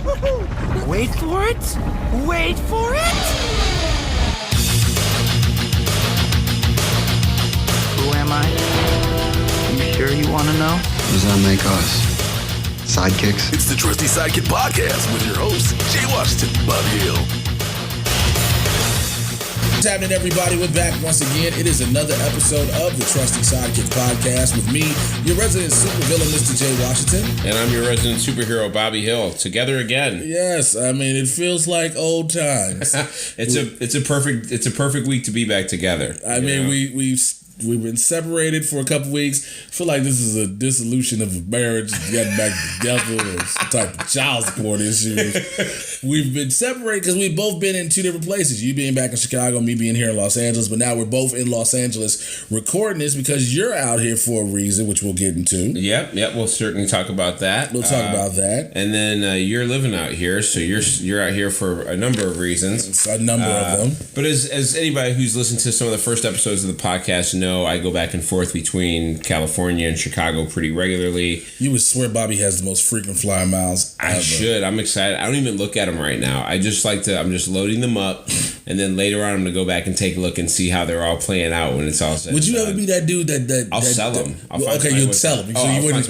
Wait for it. Wait for it. Who am I? You sure you want to know? What does that make us? Sidekicks? It's the Trusty Sidekick podcast with your hosts, Jay Washington, Bobby Hill. What's happening, everybody? We're back once again. It is another episode of the Trusty Sidekick podcast with me, your resident supervillain, Mr. Jay Washington. And I'm your resident superhero, Bobby Hill. Together again. Yes, I mean, it feels like old times. It's a perfect week to be back together. I mean, we've been separated for a couple weeks. I feel like this is a dissolution of a marriage, getting back together, or some type of child support issues. We've been separated because we've both been in two different places. You being back in Chicago, me being here in Los Angeles, but now we're both in Los Angeles recording this because you're out here for a reason, which we'll get into. Yep, we'll certainly talk about that. We'll talk about that. And then you're living out here, so you're out here for a number of reasons. It's a number of them. But as anybody who's listened to some of the first episodes of the podcast know, I go back and forth between California and Chicago pretty regularly. You would swear Bobby has the most frequent flyer miles ever. I should. I'm excited. I don't even look at them right now. I'm just loading them up, and then later on I'm going to go back and take a look and see how they're all playing out when it's all said. Would you ever be that dude that I'll sell them. You'd sell them. So you wouldn't.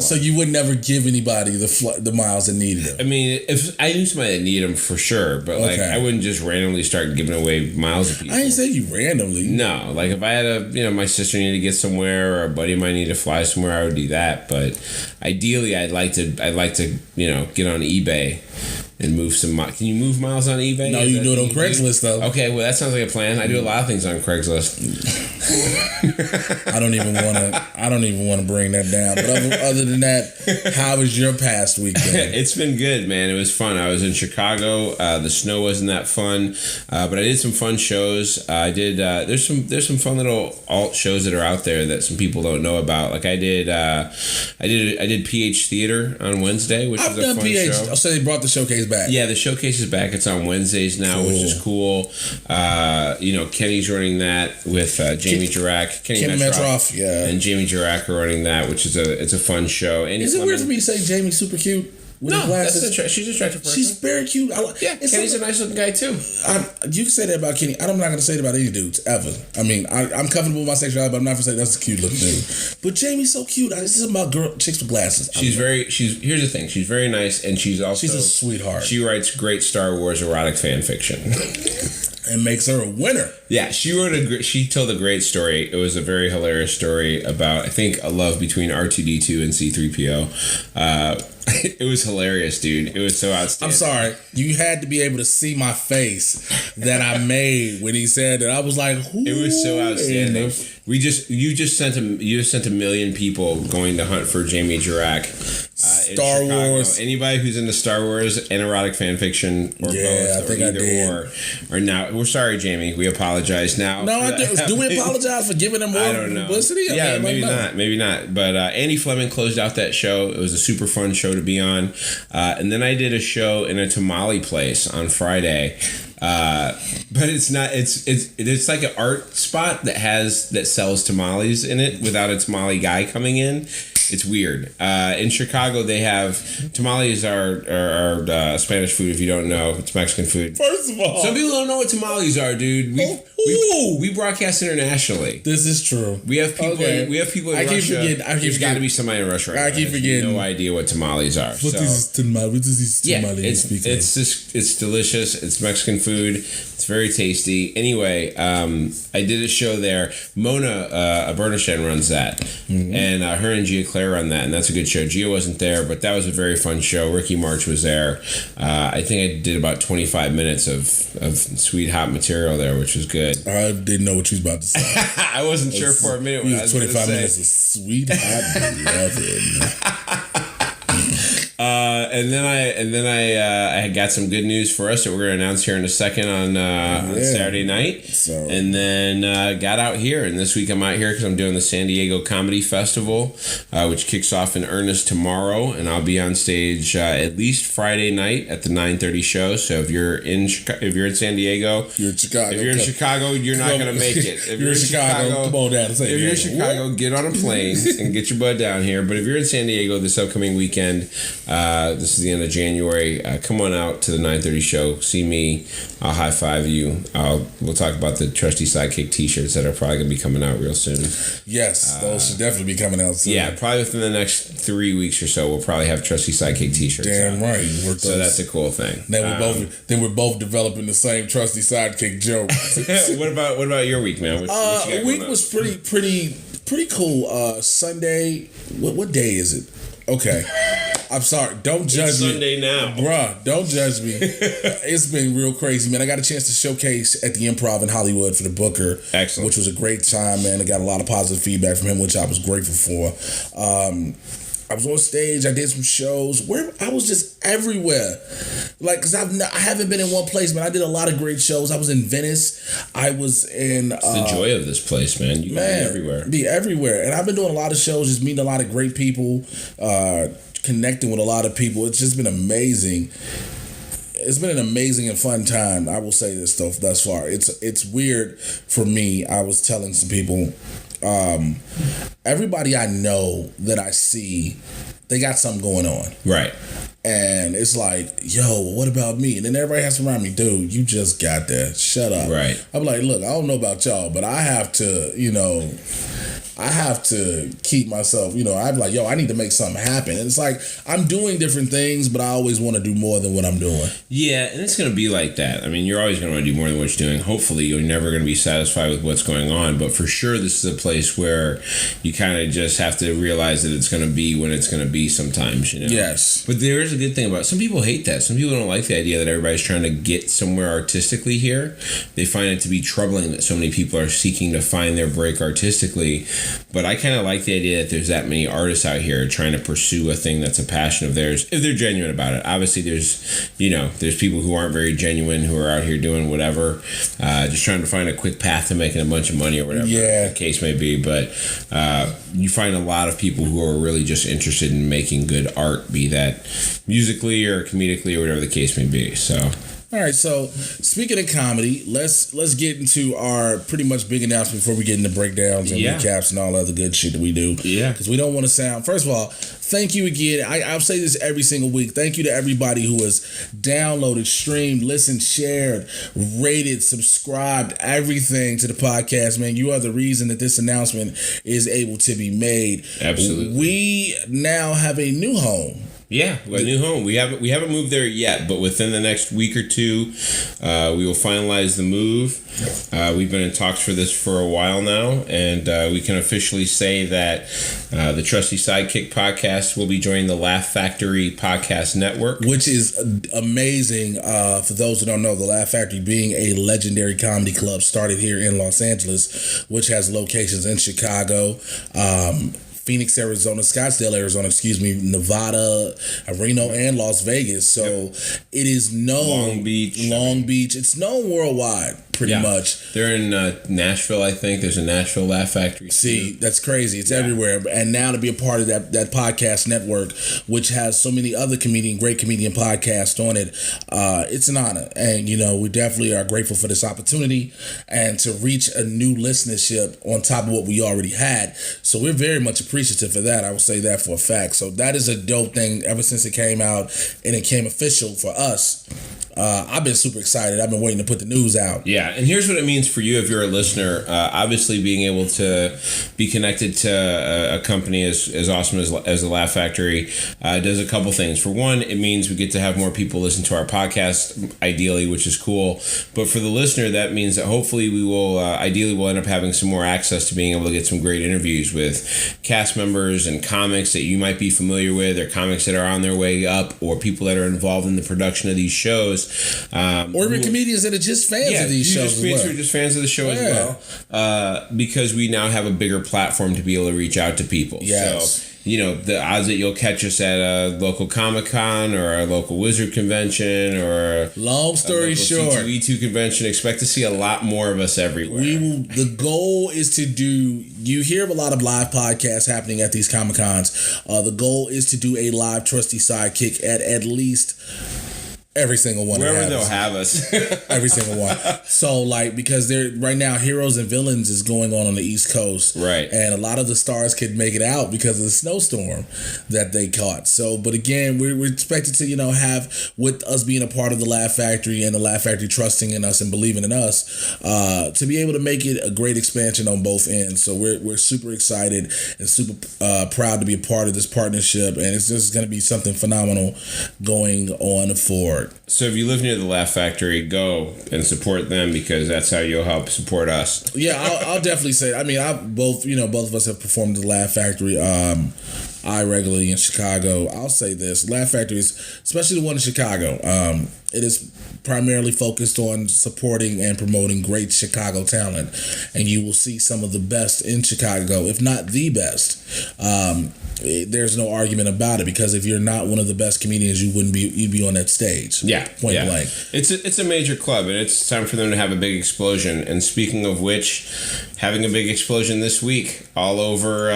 So you would never give anybody the miles that needed them. I mean, if I knew somebody that needed them for sure, but like I wouldn't just randomly start giving away miles to people. I didn't say you randomly. No, like if I had my sister needed to get somewhere or a buddy of mine needed to fly somewhere, I would do that. But ideally, I'd like to get on eBay and move some miles. Can you move miles on eBay? No, you do it on Craigslist though. Okay, well that sounds like a plan. I do a lot of things on Craigslist. I don't even want to bring that down. But other than that, how was your past weekend? It's been good, man. It was fun. I was in Chicago. The snow wasn't that fun, but I did some fun shows. I did. There's some fun little alt shows that are out there that some people don't know about. Like I did PH Theater on Wednesday, which was a fun show. So they brought the showcase back. Yeah, the showcase is back. It's on Wednesdays now, which is cool. Kenny's running that with Jamie Jirac, Kenny Metroff, and Jamie Jirac are running that, which is a fun show. Is it weird for me to say Jamie's super cute? No, she's an attractive person. She's very cute. Kenny's a nice looking guy too. You can say that about Kenny. I'm not going to say it about any dudes ever. I mean, I'm comfortable with my sexuality, but I'm not going to say that's a cute looking dude. But Jamie's so cute. This is about chicks with glasses. Here's the thing. She's very nice, and she's a sweetheart. She writes great Star Wars erotic fan fiction. And makes her a winner. Yeah, she told a great story. It was a very hilarious story about, I think, a love between R2-D2 and C-3PO. It was hilarious, dude. It was so outstanding. I'm sorry. You had to be able to see my face that I made when he said that. I was like, who? It was so outstanding. You just sent a million people going to hunt for Jamie Jirac. Star Wars. Anybody who's into Star Wars and erotic fan fiction or both, I think I did. Or now, we're sorry, Jamie. We apologize now. No, do we apologize for giving them more publicity? Maybe not. But Andy Fleming closed out that show. It was a super fun show to be on. And then I did a show in a tamale place on Friday. But it's not. It's like an art spot that sells tamales in it without a tamale guy coming in. It's weird. In Chicago, they have tamales are Spanish food. If you don't know, it's Mexican food. First of all, some people don't know what tamales are, dude. We broadcast internationally. This is true. We have people. We have people in Russia. There's got to be somebody in Russia. I keep forgetting. No idea what tamales are. What is tamales? It's delicious. It's Mexican food. It's very tasty. Anyway, I did a show there. Mona Bernstein runs that, and her and Gia Claire run that, and that's a good show. Gia wasn't there, but that was a very fun show. Ricky March was there. I think I did about 25 minutes of sweet hot material there, which was good. I didn't know what you was about to say. I wasn't sure for a minute. What 25 minutes of sweet hot loving. And then I got some good news for us that we're going to announce here in a second on Saturday night. And then got out here, and this week I'm out here because I'm doing the San Diego Comedy Festival, which kicks off in earnest tomorrow, and I'll be on stage at least Friday night at the 9:30 show. So if you're in San Diego, you're in Chicago, you're not going to make it. If you're in Chicago, come on down. If you're in Chicago, get on a plane and get your butt down here. But if you're in San Diego this upcoming weekend, This is the end of January. Come on out to the 9:30 show. See me. I'll high five you. We'll talk about the Trusty Sidekick t-shirts that are probably going to be coming out real soon. Yes, those should definitely be coming out soon. Yeah, probably within the next 3 weeks or so, we'll probably have Trusty Sidekick t-shirts. Damn right. So that's a cool thing. Then we're both developing the same Trusty Sidekick joke. What about your week, man? What you got week was pretty cool. Sunday. What day is it? Okay. I'm sorry. Don't judge me. Sunday now. Bruh, don't judge me. It's been real crazy, man. I got a chance to showcase at the Improv in Hollywood for the Booker. Excellent. Which was a great time, man. I got a lot of positive feedback from him, which I was grateful for. I was on stage. I did some shows. I was just everywhere. Like, because I haven't been in one place, man. I did a lot of great shows. I was in Venice. I was in... It's the joy of this place, man. You can be everywhere. Be everywhere. And I've been doing a lot of shows, just meeting a lot of great people, connecting with a lot of people. It's just been amazing. It's been an amazing and fun time. I will say this, though, thus far. It's weird for me. I was telling some people... everybody I know that I see, they got something going on. Right. And it's like, yo, what about me? And then everybody has to remind me, dude, you just got there. Shut up. Right. I'm like, look, I don't know about y'all, but I have to, I have to keep myself, I'm like, yo, I need to make something happen. And it's like, I'm doing different things, but I always want to do more than what I'm doing. Yeah, and it's going to be like that. I mean, you're always going to want to do more than what you're doing. Hopefully, you're never going to be satisfied with what's going on. But for sure, this is a place where you kind of just have to realize that it's going to be when it's going to be sometimes, Yes. But there is a good thing about it. Some people hate that. Some people don't like the idea that everybody's trying to get somewhere artistically here. They find it to be troubling that so many people are seeking to find their break artistically. But I kind of like the idea that there's that many artists out here trying to pursue a thing that's a passion of theirs, if they're genuine about it. Obviously, there's people who aren't very genuine who are out here doing whatever, just trying to find a quick path to making a bunch of money or whatever the case may be. But you find a lot of people who are really just interested in making good art, be that musically or comedically or whatever the case may be. So... All right, so speaking of comedy, let's get into our pretty much big announcement before we get into breakdowns and recaps and all other good shit that we do. Yeah. Because we don't want to sound... First of all, thank you again. I'll say this every single week. Thank you to everybody who has downloaded, streamed, listened, shared, rated, subscribed, everything to the podcast, man. You are the reason that this announcement is able to be made. Absolutely. We now have a new home. Yeah, a new home. We haven't moved there yet, but within the next week or two, we will finalize the move. We've been in talks for this for a while now, and we can officially say that the Trusty Sidekick podcast will be joining the Laugh Factory podcast network, which is amazing. For those who don't know, the Laugh Factory being a legendary comedy club started here in Los Angeles, which has locations in Chicago, Phoenix, Arizona, Scottsdale, Arizona, Nevada, Reno, and Las Vegas. So it is known. Long Beach. It's known worldwide, pretty much. They're in Nashville, I think. There's a Nashville Laugh Factory. See, that's crazy. It's everywhere. And now to be a part of that podcast network, which has so many other great comedian podcasts on it, it's an honor. And, we definitely are grateful for this opportunity and to reach a new listenership on top of what we already had. So we're very much appreciative for that. I will say that for a fact. So that is a dope thing ever since it came out and it came official for us. I've been super excited. I've been waiting to put the news out. Yeah, and here's what it means for you if you're a listener. Obviously, being able to be connected to a company as awesome as the Laugh Factory does a couple things. For one, it means we get to have more people listen to our podcast, ideally, which is cool. But for the listener, that means that hopefully we will, ideally, we'll end up having some more access to being able to get some great interviews with cast members and comics that you might be familiar with, or comics that are on their way up, or people that are involved in the production of these shows. Or even comedians that are just fans of these shows as well. Just fans of the show as well. Because we now have a bigger platform to be able to reach out to people. Yes. So, the odds that you'll catch us at a local Comic-Con or a local Wizard convention or long story short, C2E2 convention, expect to see a lot more of us everywhere. The goal is to do, you hear of a lot of live podcasts happening at these Comic-Cons. The goal is to do a live Trusty Sidekick at least Every single one. Wherever they'll have us. Every single one. So, like, because they're right now, Heroes and Villains is going on the East Coast. Right. And a lot of the stars could make it out because of the snowstorm that they caught. So, but again, we're expected to, have, with us being a part of the Laugh Factory and the Laugh Factory trusting in us and believing in us, to be able to make it a great expansion on both ends. So we're super excited and super proud to be a part of this partnership. And it's just going to be something phenomenal going on forward. So if you live near the Laugh Factory, go and support them because that's how you'll help support us. Yeah, I'll definitely say. I mean, both of us have performed at the Laugh Factory. I regularly in Chicago. I'll say this: Laugh Factory is, especially the one in Chicago. It is primarily focused on supporting and promoting great Chicago talent, and you will see some of the best in Chicago, if not the best. There's no argument about it because if you're not one of the best comedians, you'd be on that stage. Yeah, point blank. It's a major club, and it's time for them to have a big explosion. And speaking of which, having a big explosion this week, all over.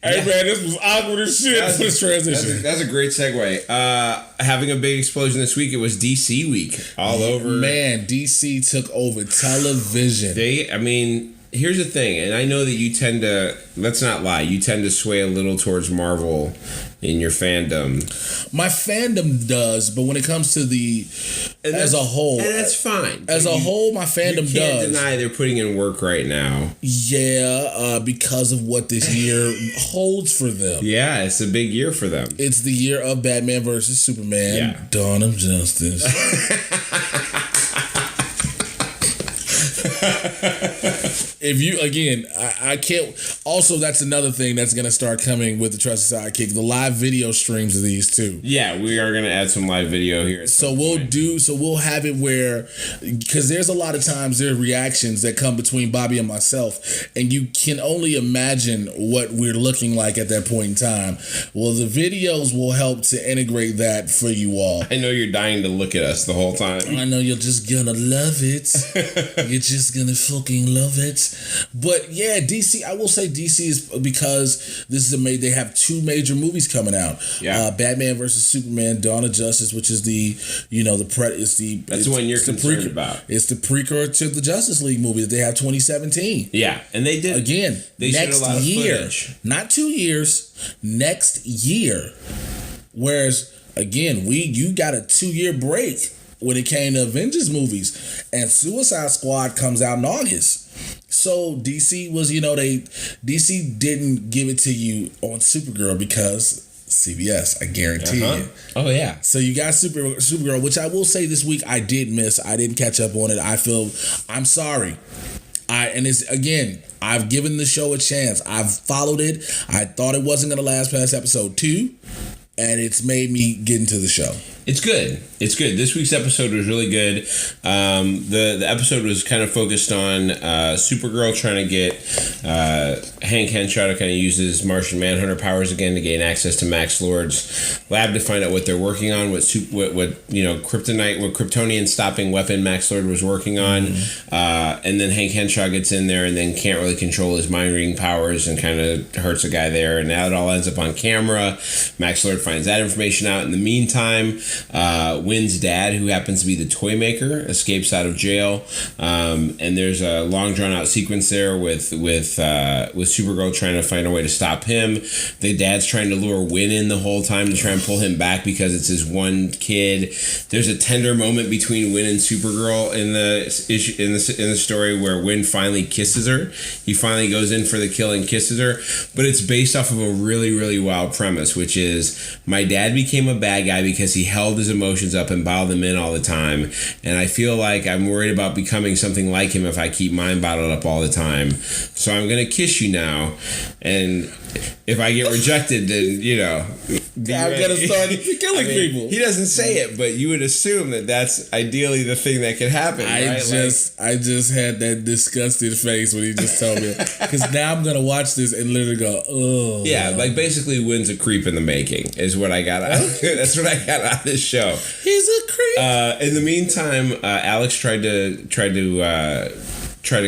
Hey man, this was awkward as shit for this transition. That's a great segue. Having a big explosion this week, it was DC week all over. Man, DC took over television. Here's the thing, and I know that you tend to, let's not lie, you tend to sway a little towards Marvel in your fandom. My fandom does, but when it comes to as a whole. And that's fine. As a whole, my fandom does. You can't deny they're putting in work right now. Yeah, because of what this year holds for them. Yeah, it's a big year for them. It's the year of Batman versus Superman, Dawn of Justice. If you, again, I can't. Also, that's another thing that's going to start coming with the Trusty Sidekick, the live video streams of these too. Yeah, we are going to add some live video here. So we'll have it where, because there's a lot of times there are reactions that come between Bobby and myself, and you can only imagine what we're looking like at that point in time. Well, the videos will help to integrate that for you all. I know you're dying to look at us the whole time. I know you're just gonna love it. You're just gonna fucking love it. But yeah, DC, I will say DC is, because this is they have two major movies coming out. Yeah. Batman versus Superman, Dawn of Justice, which is that's the one you're concerned about. It's the precursor to the Justice League movie that they have 2017. Yeah, and they did again they next showed a lot of year, footage. not 2 years, next year. Whereas again, you got a 2-year break when it came to Avengers movies, and Suicide Squad comes out in August. So DC was, DC didn't give it to you on Supergirl because CBS, I guarantee you. Oh yeah. So you got Supergirl, which I will say this week I did miss. I didn't catch up on it. I'm sorry. I've given the show a chance. I've followed it. I thought it wasn't going to last past episode 2, and it's made me get into the show. It's good. It's good. This week's episode was really good. The episode was kind of focused on Supergirl trying to get Hank Henshaw to kind of use his Martian Manhunter powers again to gain access to Max Lord's lab to find out what they're working on, what Kryptonian stopping weapon Max Lord was working on, and then Hank Henshaw gets in there and then can't really control his mind reading powers and kind of hurts a guy there, and now it all ends up on camera. Max Lord finds that information out. In the meantime, Wynn's dad, who happens to be the toy maker, escapes out of jail, and there's a long drawn out sequence there with Supergirl trying to find a way to stop him. The dad's trying to lure Wynn in the whole time to try and pull him back because it's his one kid. There's a tender moment between Wynn and Supergirl in the story where Wynn finally kisses her. He finally goes in for the kill and kisses her, but it's based off of a really, really wild premise, which is my dad became a bad guy because he held his emotions up and bottled them in all the time, and I feel like I'm worried about becoming something like him if I keep mine bottled up all the time. So I'm gonna kiss you now, and if I get rejected, then I'm gonna start killing people. He doesn't say it, but you would assume that that's ideally the thing that could happen. I just had that disgusted face when he just told me, because now I'm gonna watch this and literally go, oh yeah, like basically Wynn's a creep in the making is what I got out. That's what I got out of this show. He's a creep. In the meantime, Alex tried to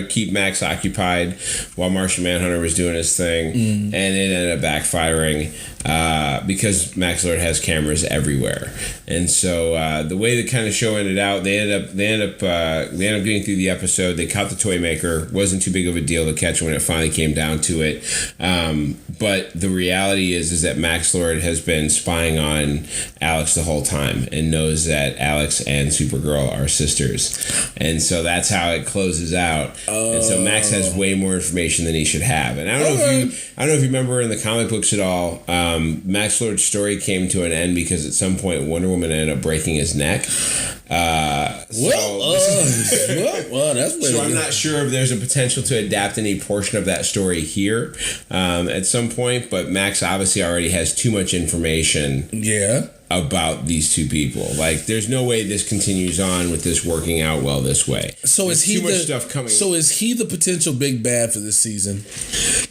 keep Max occupied while Martian Manhunter was doing his thing, and it ended up backfiring. because Max Lord has cameras everywhere. And so the way the kind of show ended out, they ended up getting through the episode. They caught the toy maker. Wasn't too big of a deal to catch when it finally came down to it. But the reality is that Max Lord has been spying on Alex the whole time and knows that Alex and Supergirl are sisters. And so that's how it closes out. And so Max has way more information than he should have. And I don't know if you remember in the comic books at all, Max Lord's story came to an end because at some point Wonder Woman ended up breaking his neck. That's so I'm not sure if there's a potential to adapt any portion of that story here at some point, but Max obviously already has too much information about these two people. Like, there's no way this continues on with this working out well this way. So is he is he the potential big bad for this season?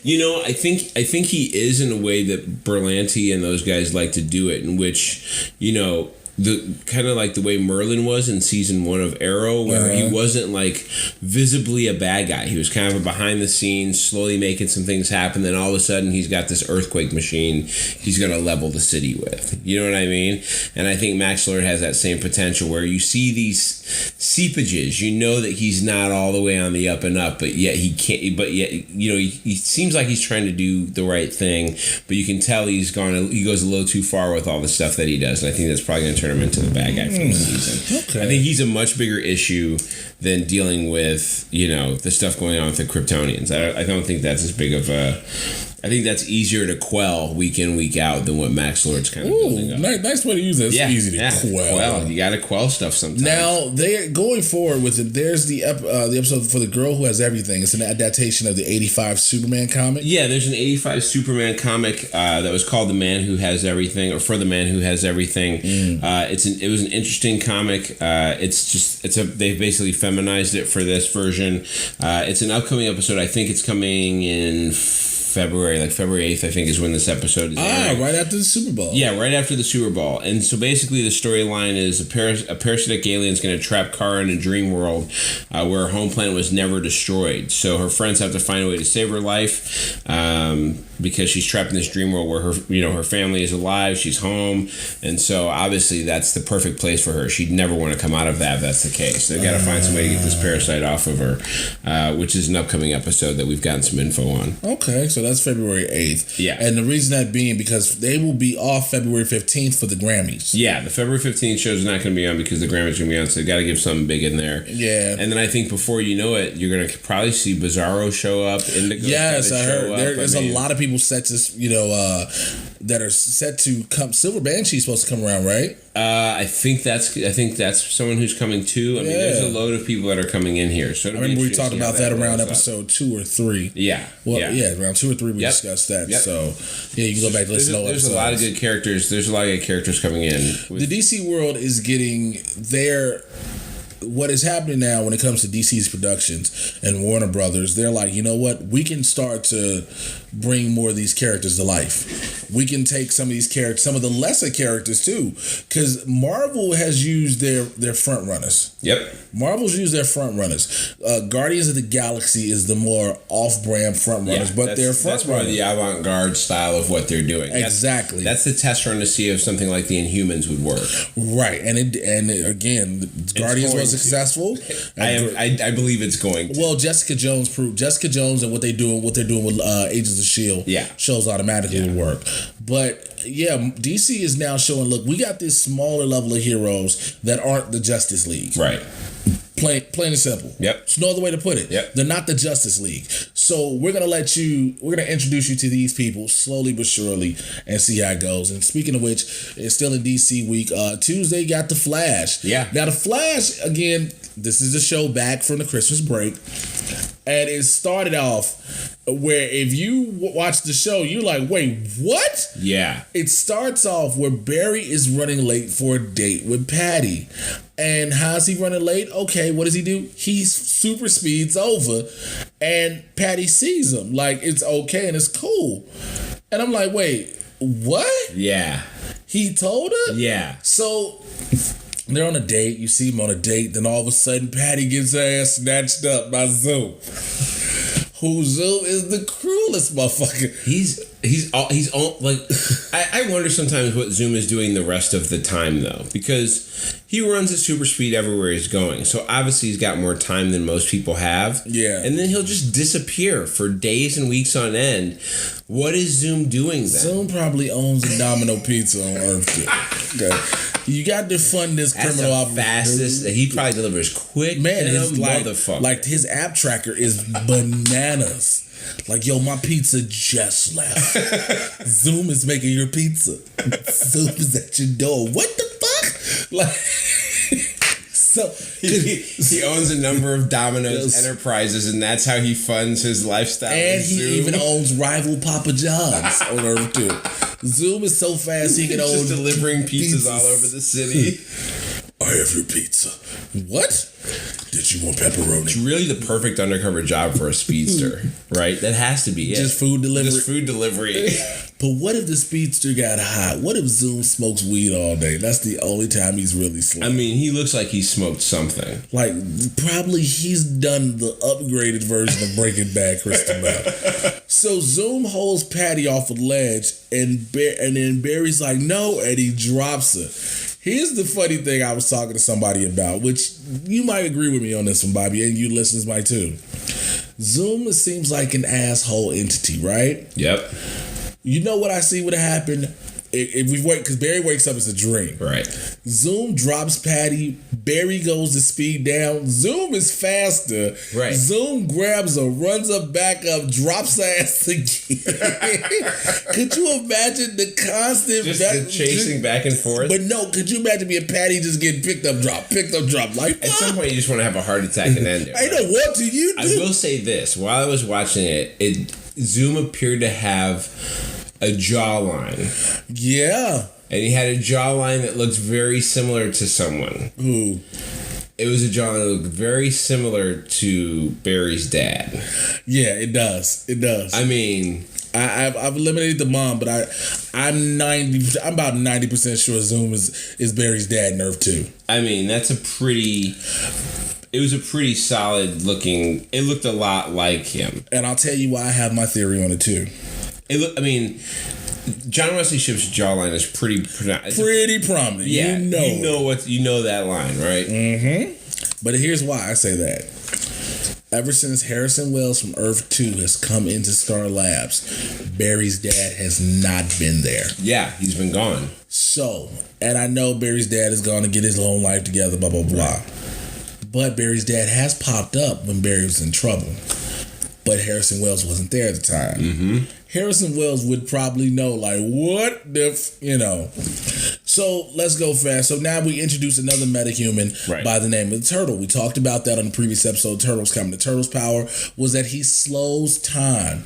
You know, I think he is, in a way that Berlanti and those guys like to do it, in which, you know, the kind of like the way Merlin was in season 1 of Arrow, where he wasn't like visibly a bad guy. He was kind of a behind the scenes, slowly making some things happen. Then all of a sudden he's got this earthquake machine he's going to level the city with. You know what I mean? And I think Max Lord has that same potential, where you see these seepages. You know that he's not all the way on the up and up, but yet he can't. But yet, you know, he seems like he's trying to do the right thing, but you can tell he goes a little too far with all the stuff that he does. And I think that's probably going to turn him into the bad guy for the season. Okay. I think he's a much bigger issue than dealing with, you know, the stuff going on with the Kryptonians. I don't think that's as big of a... I think that's easier to quell week in, week out than what Max Lord's kind of building up. Nice way to use that. It's easy to quell. You got to quell stuff sometimes. Now, they're going forward with it. There's the episode for The Girl Who Has Everything. It's an adaptation of the 85 Superman comic. Yeah, there's an 85 Superman comic that was called The Man Who Has Everything, or For the Man Who Has Everything. It was an interesting comic. They've basically feminized it for this version. It's an upcoming episode. I think it's coming in February 8th, I think, is when this episode is airing. Right after the Super Bowl. Yeah, right after the Super Bowl. And so basically the storyline is a parasitic alien is going to trap Kara in a dream world where her home planet was never destroyed. So her friends have to find a way to save her life because she's trapped in this dream world where her family is alive, she's home, and so obviously that's the perfect place for her. She'd never want to come out of that if that's the case. They've got to find some way to get this parasite off of her, which is an upcoming episode that we've gotten some info on. Okay, so that's February 8th. Yeah. And the reason that being because they will be off February 15th for the Grammys. Yeah, the February 15th show is not going to be on because the Grammys are going to be on, so they've got to give something big in there. Yeah. And then I think before you know it, you're going to probably see Bizarro show up. Yes, I heard. There's a lot of people set to, that are set to come. Silver Banshee's supposed to come around, right? I think that's someone who's coming too. I mean, there's a load of people that are coming in here. So I remember we talked about that around episode 2 or 3. Yeah. Well, around 2 or 3 we discussed that. Yep. So you can go back to listen to There's a lot of good characters. There's a lot of good characters coming in. The DC world is getting their... What is happening now when it comes to DC's productions and Warner Brothers, they're like, you know what? We can start to bring more of these characters to life. We can take some of these characters, some of the lesser characters too, because Marvel has used their front runners. Yep. Marvel's used their front runners. Guardians of the Galaxy is the more off-brand front runners, but they're front runners. That's more the avant-garde style of what they're doing. Exactly. That's the test run to see if something like the Inhumans would work. Right, and again, Guardians was successful. I believe it's going to. Well, Jessica Jones proved and what they're doing with Agents of S.H.I.E.L.D. shows automatically will work. But DC is now showing, look, we got this smaller level of heroes that aren't the Justice League. Right. Plain and simple. Yep. There's no other way to put it. Yep. They're not the Justice League. So we're gonna introduce you to these people slowly but surely and see how it goes. And speaking of which, it's still in DC week. Tuesday got The Flash. Yeah. Now The Flash, again, this is a show back from the Christmas break. And it started off where if you watch the show, you're like, wait, what? Yeah. It starts off where Barry is running late for a date with Patty. And how's he running late? Okay, what does he do? He super speeds over and Patty sees him. Like, it's okay and it's cool. And I'm like, wait, what? Yeah. He told her? Yeah. So... they're on a date. You see him on a date. Then all of a sudden, Patty gets her ass snatched up by Zoom. Who Zoom is the cruelest motherfucker. He's all like, I wonder sometimes what Zoom is doing the rest of the time though, because he runs at super speed everywhere he's going. So obviously he's got more time than most people have. Yeah. And then he'll just disappear for days and weeks on end. What is Zoom doing then? Zoom probably owns a Domino Pizza on Earth too. Okay. You got to fund this criminal operation. Fastest. He probably delivers quick. Man, his motherfucker. Like his app tracker is bananas. Like, yo, my pizza just left. Zoom is making your pizza. Zoom is at your door. What the fuck? Like, so he owns a number of Domino's enterprises, and that's how he funds his lifestyle. And he even owns rival Papa John's on Earth too. Zoom is so fast he can own just delivering pizzas all over the city. I have your pizza. What? Did you want pepperoni? It's really the perfect undercover job for a speedster, right? That has to be it. Just food delivery. Just food delivery. But what if the speedster got hot? What if Zoom smokes weed all day? That's the only time he's really slow. I mean, he looks like he smoked something. Like, probably he's done the upgraded version of Breaking Bad Crystal Meth. So Zoom holds Patty off a ledge, and then Barry's like, no, and he drops her. Here's the funny thing I was talking to somebody about, which you might agree with me on this one, Bobby, and you listeners might too. Zoom seems like an asshole entity, right? Yep. You know what I see would happen? If we wait, because Barry wakes up, it's a dream. Right. Zoom drops Patty. Barry goes to speed down. Zoom is faster. Right. Zoom grabs her, runs her back up, drops her ass again. Could you imagine the constant the chasing back and forth? But no, could you imagine being Patty just getting picked up, drop? Like, at some point, you just want to have a heart attack and end it. I don't want to. You do. I will say this: while I was watching it, Zoom appeared to have a jawline. Yeah. And he had a jawline that looked very similar to someone. Who? It was a jawline that looked very similar to Barry's dad. Yeah, it does. It does. I mean, I've eliminated the mom, but I'm about 90% sure Zoom is Barry's dad in Earth 2. I mean, it was a pretty solid looking. It looked a lot like him. And I'll tell you why I have my theory on it too. John Wesley Shipp's jawline is pretty prominent. Yeah, you know that line, right? Mm-hmm. But here's why I say that. Ever since Harrison Wells from Earth 2 has come into Star Labs, Barry's dad has not been there. Yeah, he's been gone. So, and I know Barry's dad is going to get his own life together, blah, blah, blah. But Barry's dad has popped up when Barry was in trouble. But Harrison Wells wasn't there at the time. Mm-hmm. Harrison Wells would probably know, like, what if, So let's go fast. So now we introduce another metahuman by the name of the Turtle. We talked about that on the previous episode. Turtles coming. The Turtle's power was that he slows time.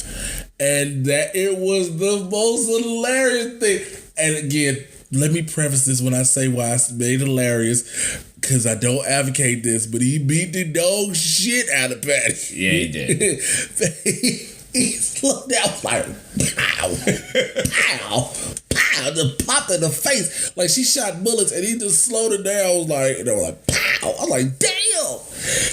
And that it was the most hilarious thing. And again, let me preface this when I say why I made it hilarious. Because I don't advocate this, but he beat the dog shit out of Patty. Yeah, he did. He slowed down like, pow, pow, pow, just popped in the face. Like she shot bullets and he just slowed it down. Like, pow. I'm like, damn.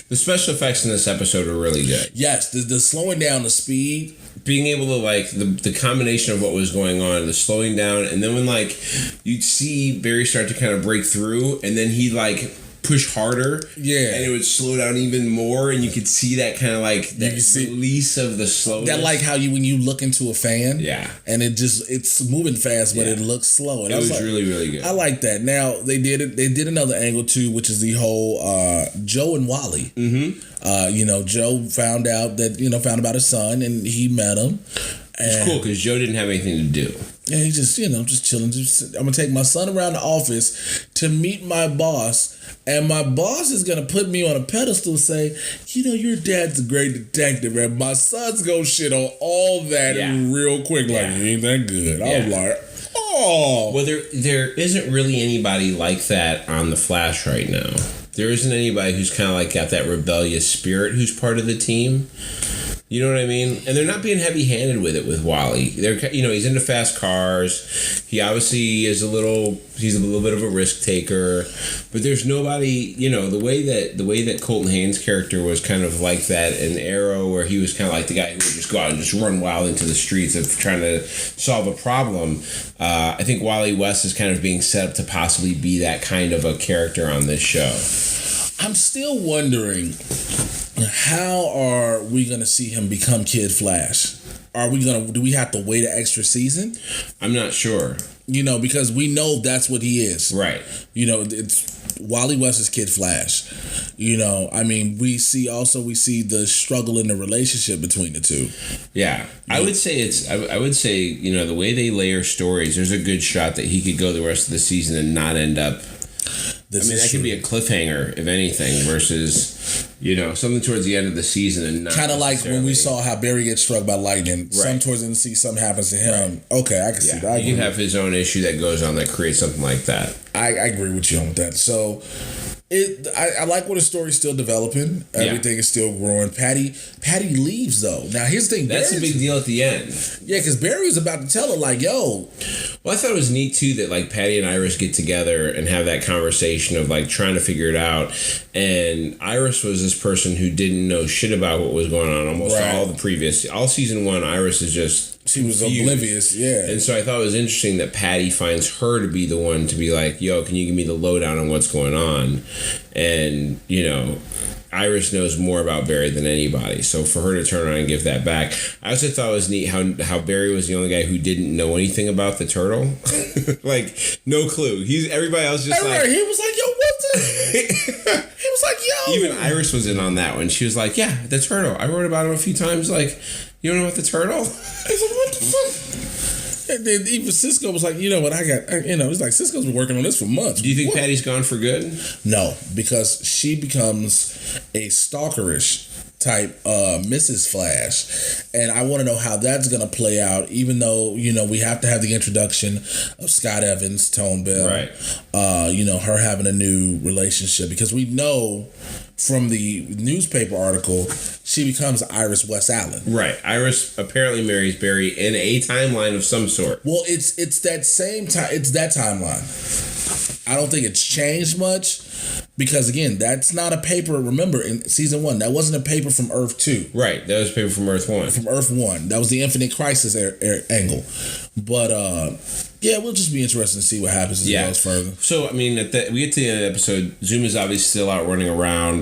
The special effects in this episode are really good. Yes, the slowing down the speed. Being able to, like, the combination of what was going on, the slowing down, and then when, like, you'd see Barry start to kind of break through, and then he'd, like, push harder. Yeah. And it would slow down even more, and you could see that kind of, like, that release of the slowness. That, like, how when you look into a fan. Yeah. And it's moving fast, but it looks slow. And it was like, really, really good. I like that. Now, they did another angle, too, which is the whole Joe and Wally. Mm-hmm. Joe found out about his son, and he met him. It's cool because Joe didn't have anything to do. And he just chilling. I'm going to take my son around the office to meet my boss. And my boss is going to put me on a pedestal and say, your dad's a great detective. And my son's going to shit on all that real quick. Like, he ain't that good. I was like, oh. Well, there isn't really anybody like that on The Flash right now. There isn't anybody who's kind of like got that rebellious spirit who's part of the team. You know what I mean? And they're not being heavy-handed with it with Wally. They're, he's into fast cars. He obviously is he's a little bit of a risk taker. But there's nobody, the way that Colton Haynes' character was kind of like that in Arrow, where he was kind of like the guy who would just go out and just run wild into the streets of trying to solve a problem. I think Wally West is kind of being set up to possibly be that kind of a character on this show. I'm still wondering, how are we going to see him become Kid Flash? Do we have to wait an extra season? I'm not sure. Because we know that's what he is. Right. It's Wally West is Kid Flash. We see the struggle in the relationship between the two. Yeah. I would say the way they layer stories, there's a good shot that he could go the rest of the season and not end up. That could be a cliffhanger, if anything, versus, something towards the end of the season and not kind of like when we saw how Barry gets struck by lightning. Right. Some towards the end of the season, something happens to him. Right. Okay, I can see that. He can have his own issue that goes on that creates something like that. I agree with you on that. So I like where the story's still developing. Everything is still growing. Patty leaves though. Now here's the thing. That's a big deal at the end. Yeah, because Barry was about to tell her like, "Yo." Well, I thought it was neat too that like Patty and Iris get together and have that conversation of like trying to figure it out. And Iris was this person who didn't know shit about what was going on. Almost all season 1, Iris is just. She was oblivious, yeah. And so I thought it was interesting that Patty finds her to be the one to be like, yo, can you give me the lowdown on what's going on? And, Iris knows more about Barry than anybody. So for her to turn around and give that back. I also thought it was neat how Barry was the only guy who didn't know anything about the turtle. Like, no clue. Everybody else just like... He was like, yo, what the... He was like, yo... Even Iris was in on that one. She was like, yeah, the turtle. I wrote about him a few times, like... You don't know about the turtle? I was like, what the fuck? And then even Cisco was like, you know what, it's like Cisco's been working on this for months. Do you think Patty's gone for good? No, because she becomes a stalkerish type Mrs. Flash. And I want to know how that's going to play out, even though, we have to have the introduction of Scott Evans, Tone Bell. Right. Her having a new relationship. Because we know from the newspaper article, she becomes Iris West Allen. Right. Iris apparently marries Barry in a timeline of some sort. Well, it's that same time. It's that timeline. I don't think it's changed much because, again, that's not a paper. Remember, in season 1, that wasn't a paper from Earth 2. Right. That was a paper from Earth 1. From Earth 1. That was the Infinite Crisis angle. But, we'll just be interested to see what happens as it goes further. So, we get to the end of the episode. Zoom is obviously still out running around.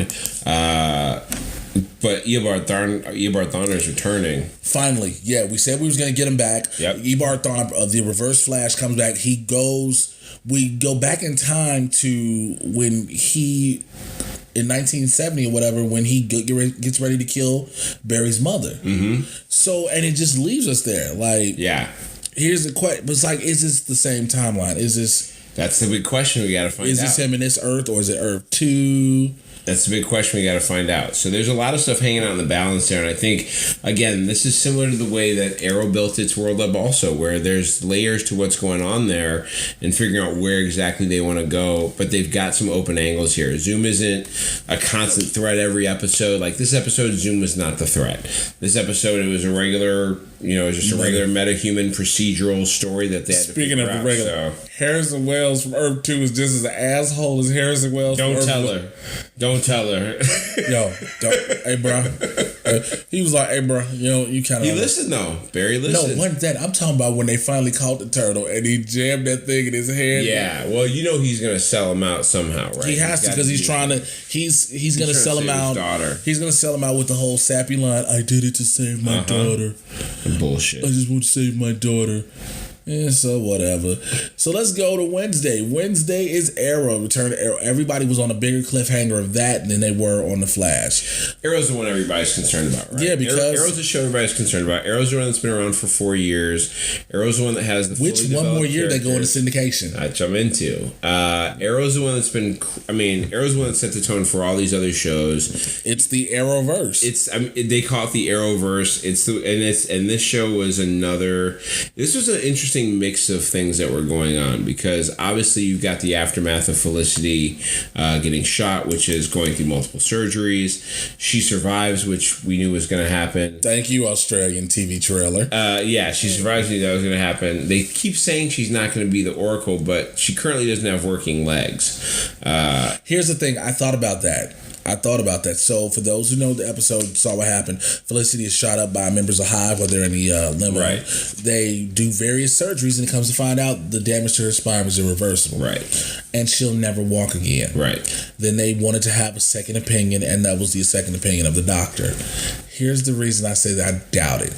But Eobard Thawne is returning. Finally, we said we was going to get him back. Yep. Eobard Thawne, the Reverse Flash, comes back. We go back in time to when he, in 1970 or whatever, when he gets ready to kill Barry's mother. Mm-hmm. So, and it just leaves us there. Like, here's the question. It's like, is this the same timeline? That's the big question we got to find out. Is this him in this Earth, or is it Earth 2? That's the big question we got to find out. So there's a lot of stuff hanging out in the balance there. And I think, again, this is similar to the way that Arrow built its world up also, where there's layers to what's going on there and figuring out where exactly they want to go. But they've got some open angles here. Zoom isn't a constant threat every episode. Like this episode, Zoom was not the threat. This episode, it was a regular... just a regular meta-human procedural story that they had to figure out. Speaking of the regular, Harrison Wells from Earth 2 is just as an asshole as Harrison Wells from Earth 1. Don't tell her. Yo, hey, bro. He was like, hey, bro, you kind of... He listened, though. Barry listened. No, wasn't that? I'm talking about when they finally caught the turtle and he jammed that thing in his hand. Yeah, well, he's going to sell him out somehow, right? He has to, because he's trying to... He's going to sell him out. He's going to sell him out with the whole sappy line, I did it to save my daughter. Bullshit. I just want to save my daughter. Yeah, so whatever. So let's go to Wednesday. Wednesday is Arrow. Return to Arrow. Everybody was on a bigger cliffhanger of that than they were on The Flash. Arrow's the one everybody's concerned about, right? Yeah, because... Arrow's the show everybody's concerned about. Arrow's the one that's been around for 4 years. Arrow's the one that has the Which one more year they go into syndication? I jump into. Arrow's the one that's been... Arrow's the one that set the tone for all these other shows. It's the Arrowverse. They call it the Arrowverse. And this show was another... This was an interesting interesting mix of things that were going on, because obviously you've got the aftermath of Felicity getting shot, which is going through multiple surgeries. She survives, which we knew was going to happen. Thank you, Australian TV trailer. Yeah, she survives. We knew that was going to happen. They keep saying she's not going to be the Oracle, but she currently doesn't have working legs. Here's the thing. I thought about that. So for those who know the episode, saw what happened. Felicity is shot up by members of Hive while they're in the limo. Right. They do various surgeries, and it comes to find out the damage to her spine was irreversible. Right. And she'll never walk again. Right. Then they wanted to have a second opinion, and that was the second opinion of the doctor. Here's the reason I say that I doubt it.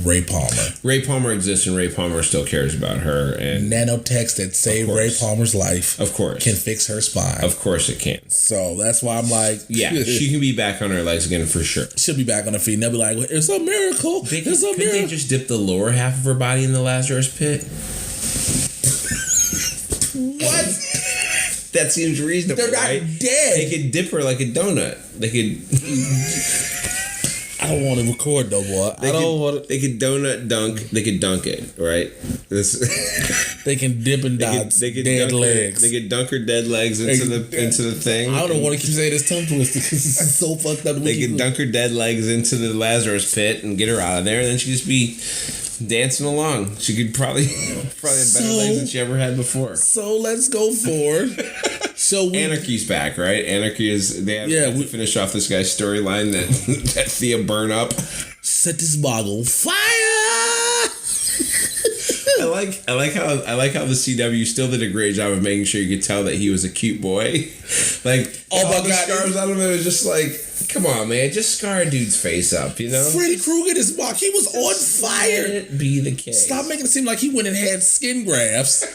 Ray Palmer. Ray Palmer exists, and Ray Palmer still cares about her. And nanotechs that saved Ray Palmer's life, of course, can fix her spine. Of course, it can. So that's why I'm like, yeah, she can be back on her legs again for sure. She'll be back on her feet. And they'll be like, "It's a miracle! It's a miracle!" Could they just dip the lower half of her body in the Lazarus pit? What? That seems reasonable. They're not right? dead. They could dip her like a donut. They could. I don't want to record no more. They could donut dunk. They could dunk it, right? They can dip and dodge dead legs. They could dunk her dead legs into the thing. I don't want to keep saying this tongue twister because it's so fucked up. They could dunk her dead legs into the Lazarus pit and get her out of there, and then she'd just be dancing along. She could probably have better legs than she ever had before. So let's go forward. Anarchy's back, right? Anarchy is we finish off this guy's storyline that Thea burn up. Set this boggle fire. I like how the CW still did a great job of making sure you could tell that he was a cute boy. Like, oh my God, scars on him. It was just like, come on, man, just scar a dude's face up, you know? Freddy Krueger, this mock, he was on fire. Let it be the case. Stop making it seem like he went and had skin grafts.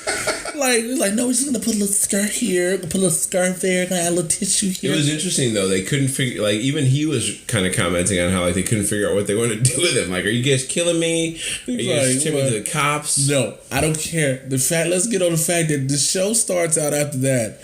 like no, he's just gonna put a little scar here, put a little scarf there, gonna add a little tissue here. It was interesting though. They couldn't figure, like, even he was kind of commenting on how like they couldn't figure out what they wanted to do with him. Like, are you guys killing me? Are you guys taking me to the cops? No, I don't care. Let's get on the fact that the show starts out after that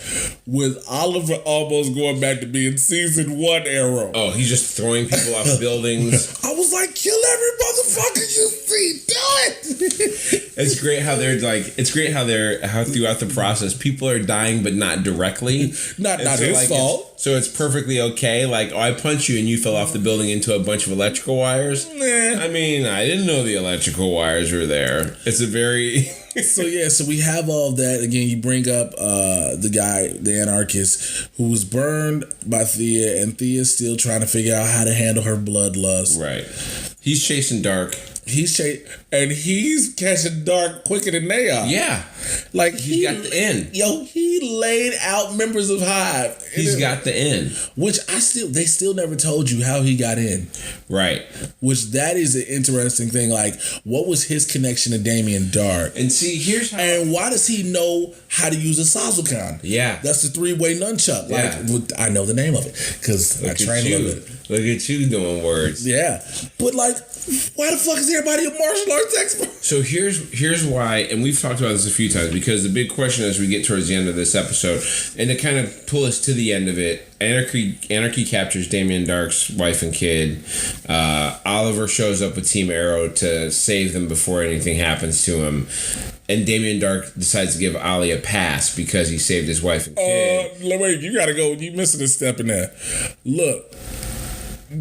with Oliver almost going back to being season 1 Arrow. Oh, he's just throwing people off buildings. I was like, kill every motherfucker you see. Do it. It's great how they're like. It's great how throughout the process people are dying, but not directly. not his fault. So it's perfectly okay. Like, I punch you and you fell off the building into a bunch of electrical wires. Nah. I mean, I didn't know the electrical wires were there. It's a very... So we have all of that. Again, you bring up the guy, the anarchist, who was burned by Thea, and Thea's still trying to figure out how to handle her bloodlust. Right. He's chasing Dark. He's catching Dark quicker than they are. Yeah. Like, he got the end. Yo, he laid out members of Hive. He's got the end. Which they still never told you how he got in. Right. Which that is an interesting thing. Like, what was his connection to Damien Dark? And see, here's how... And why does he know how to use a Sazukan? Yeah. That's the 3-way nunchuck. Yeah. Like, I know the name of it because I trained a little bit. Look at you doing words. Yeah. But, like, why the fuck is everybody a martial arts expert? So here's why, and we've talked about this a few times, because the big question as we get towards the end of this episode, and to kind of pull us to the end of it, Anarchy captures Damien Dark's wife and kid. Oliver shows up with Team Arrow to save them before anything happens to him. And Damien Dark decides to give Ollie a pass because he saved his wife and kid. Wait, you gotta go. You missing a step in there. Look,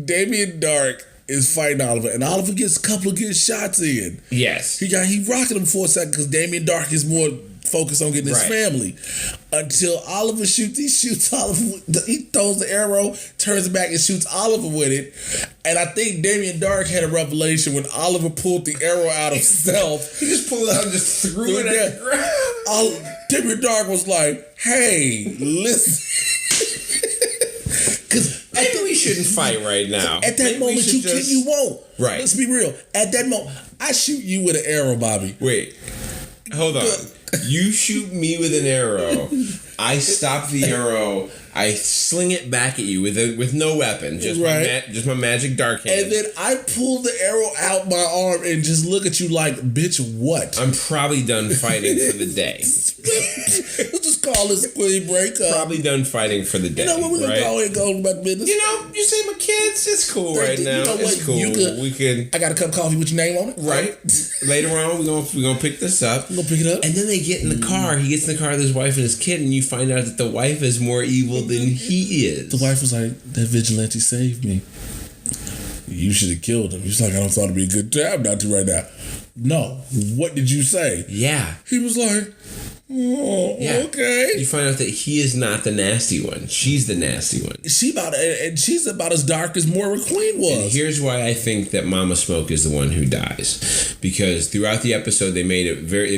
Damien Dark is fighting Oliver, and Oliver gets a couple of good shots in. Yes. He rocking him for a second because Damien Dark is more focused on getting his family. Until Oliver shoots Oliver. He throws the arrow, turns it back and shoots Oliver with it. And I think Damien Dark had a revelation when Oliver pulled the arrow out of himself. He just pulled it out and just threw it at the ground. Damien Dark was like, hey, listen. Maybe we shouldn't fight right now. At that moment, you won't. Right. Let's be real. At that moment, I shoot you with an arrow, Bobby. Wait. Hold on. You shoot me with an arrow. I stop the arrow. I sling it back at you with no weapon, just my magic dark hand. And then I pull the arrow out my arm and just look at you like, bitch, what? I'm probably done fighting for the day. Let's just call this quick break up. Probably done fighting for the day. You know what? We're going to go ahead and go about business. You know, you say my kids, it's cool right now. It's cool. We can. I got a cup of coffee with your name on it. Right. Later on, we're gonna pick this up. We're going to pick it up. And then they get in the car. He gets in the car with his wife and his kid, and you find out that the wife is more evil than he is. The wife was like, that vigilante saved me. You should have killed him. He's like, I don't thought it'd be a good time not to right now. No. What did you say? Yeah. He was like, oh, yeah. Okay. You find out that he is not the nasty one. She's the nasty one. She's about as dark as Moira Queen was. And here's why I think that Mama Smoke is the one who dies. Because throughout the episode, they made it very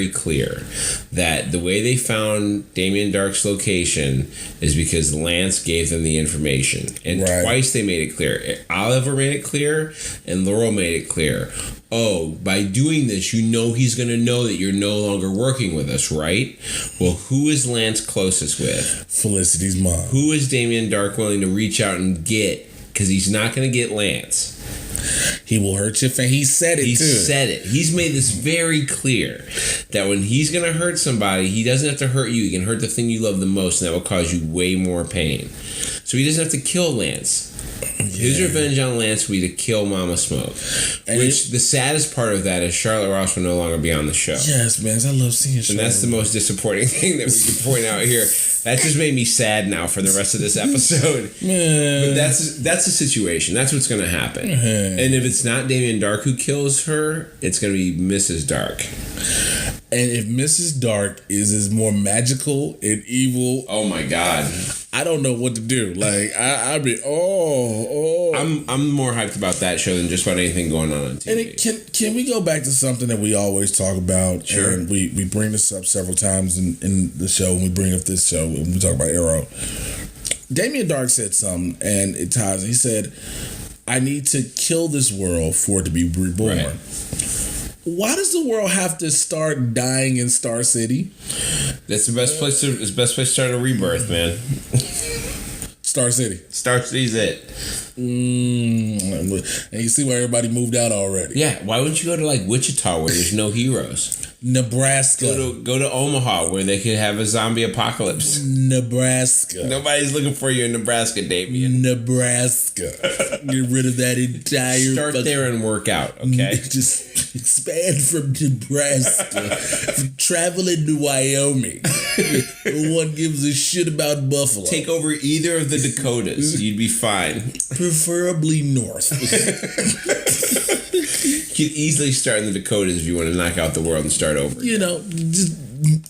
clear that the way they found Damien Dark's location is because Lance gave them the information. And twice they made it clear. Oliver made it clear, and Laurel made it clear. Oh, by doing this, you know he's going to know that you're no longer working with us, right? Well, who is Lance closest with? Felicity's mom. Who is Damien Dark willing to reach out and get? Because he's not going to get Lance. He will hurt your family. He said it too. He said it. He's made this very clear that when he's going to hurt somebody, he doesn't have to hurt you. He can hurt the thing you love the most, and that will cause you way more pain. So he doesn't have to kill Lance. His revenge on Lance will be to kill Mama Smoke. Which the saddest part of that is Charlotte Ross will no longer be on the show. Yes, man. I love seeing Charlotte. And that's the most disappointing thing that we can point out here. That just made me sad now for the rest of this episode. Man. But that's the situation. That's what's going to happen. And if it's not Damien Dark who kills her, it's going to be Mrs. Dark. And if Mrs. Dark is more magical and evil, oh my God, I don't know what to do. Like I'd be I'm more hyped about that show than just about anything going on TV. And can we go back to something that we always talk about? Sure. And we bring this up several times in the show. When we bring up this show when we talk about Arrow, Damien Dark said something, and it ties. He said, "I need to kill this world for it to be reborn." Right. Why does the world have to start dying in Star City? That's the best place to start a rebirth, man. Star City. Star City's it. And you see where everybody moved out already. Yeah, why wouldn't you go to like Wichita where there's no heroes? Nebraska. Go to Omaha where they could have a zombie apocalypse. Nebraska. Nobody's looking for you in Nebraska, Damien. Nebraska. Get rid of that entire... Start there and work out, okay? Just expand from Nebraska. Travel into Wyoming. No one gives a shit about Buffalo. Take over either of the Dakotas. You'd be fine. Preferably north. You could easily start in the Dakotas if you want to knock out the world and start over. You know, just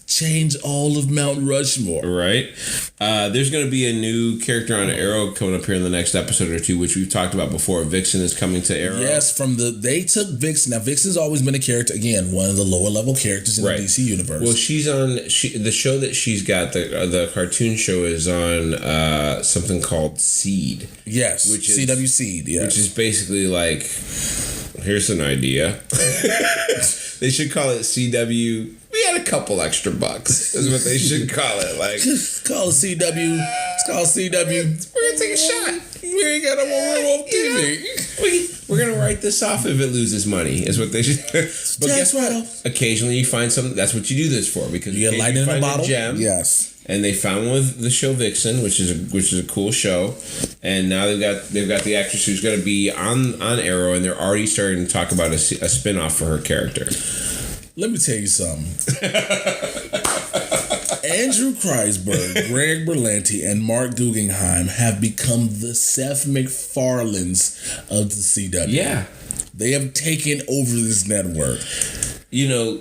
change all of Mount Rushmore. Right. There's going to be a new character on Arrow coming up here in the next episode or two, which we've talked about before. Vixen is coming to Arrow. Yes, they took Vixen. Now, Vixen's always been a character, again, one of the lower level characters in the DC universe. Well, she's on the show that she's got. The cartoon show is on something called Seed. Yes, which is CW Seed. Yes, which is basically like, here's an idea. They should call it CW. We had a couple extra bucks. Is what they should call it. Like, just call it CW. It's called CW. We're gonna take a shot. We ain't got no more room on TV. We're gonna write this off if it loses money. Is what they should. But guess what? Occasionally you find something. That's what you do this for, because you get lightning in a bottle. Gem, yes. And they found one with the show Vixen, which is a cool show, and now they've got the actress who's going to be on Arrow, and they're already starting to talk about a spinoff for her character. Let me tell you something. Andrew Kreisberg, Greg Berlanti, and Mark Guggenheim have become the Seth MacFarlanes of the CW. Yeah, they have taken over this network. You know.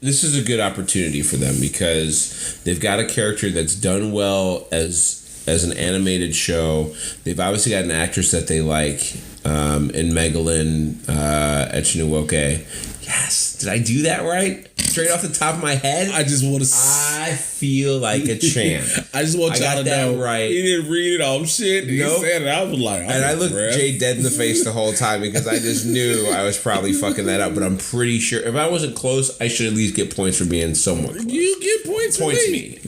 This is a good opportunity for them because they've got a character that's done well as an animated show. They've obviously got an actress that they like in Megalyn Echeniwoke. Yes, did I do that right? straight off the top of my head, I just want to. I feel like a champ. I just want y'all to know. Right. He didn't read it all shit. He Nope. said it. I was like, and I looked Jay dead in the face the whole time because I just knew I was probably fucking that up. But I'm pretty sure if I wasn't close, I should at least get points for being somewhat close. You get points for me.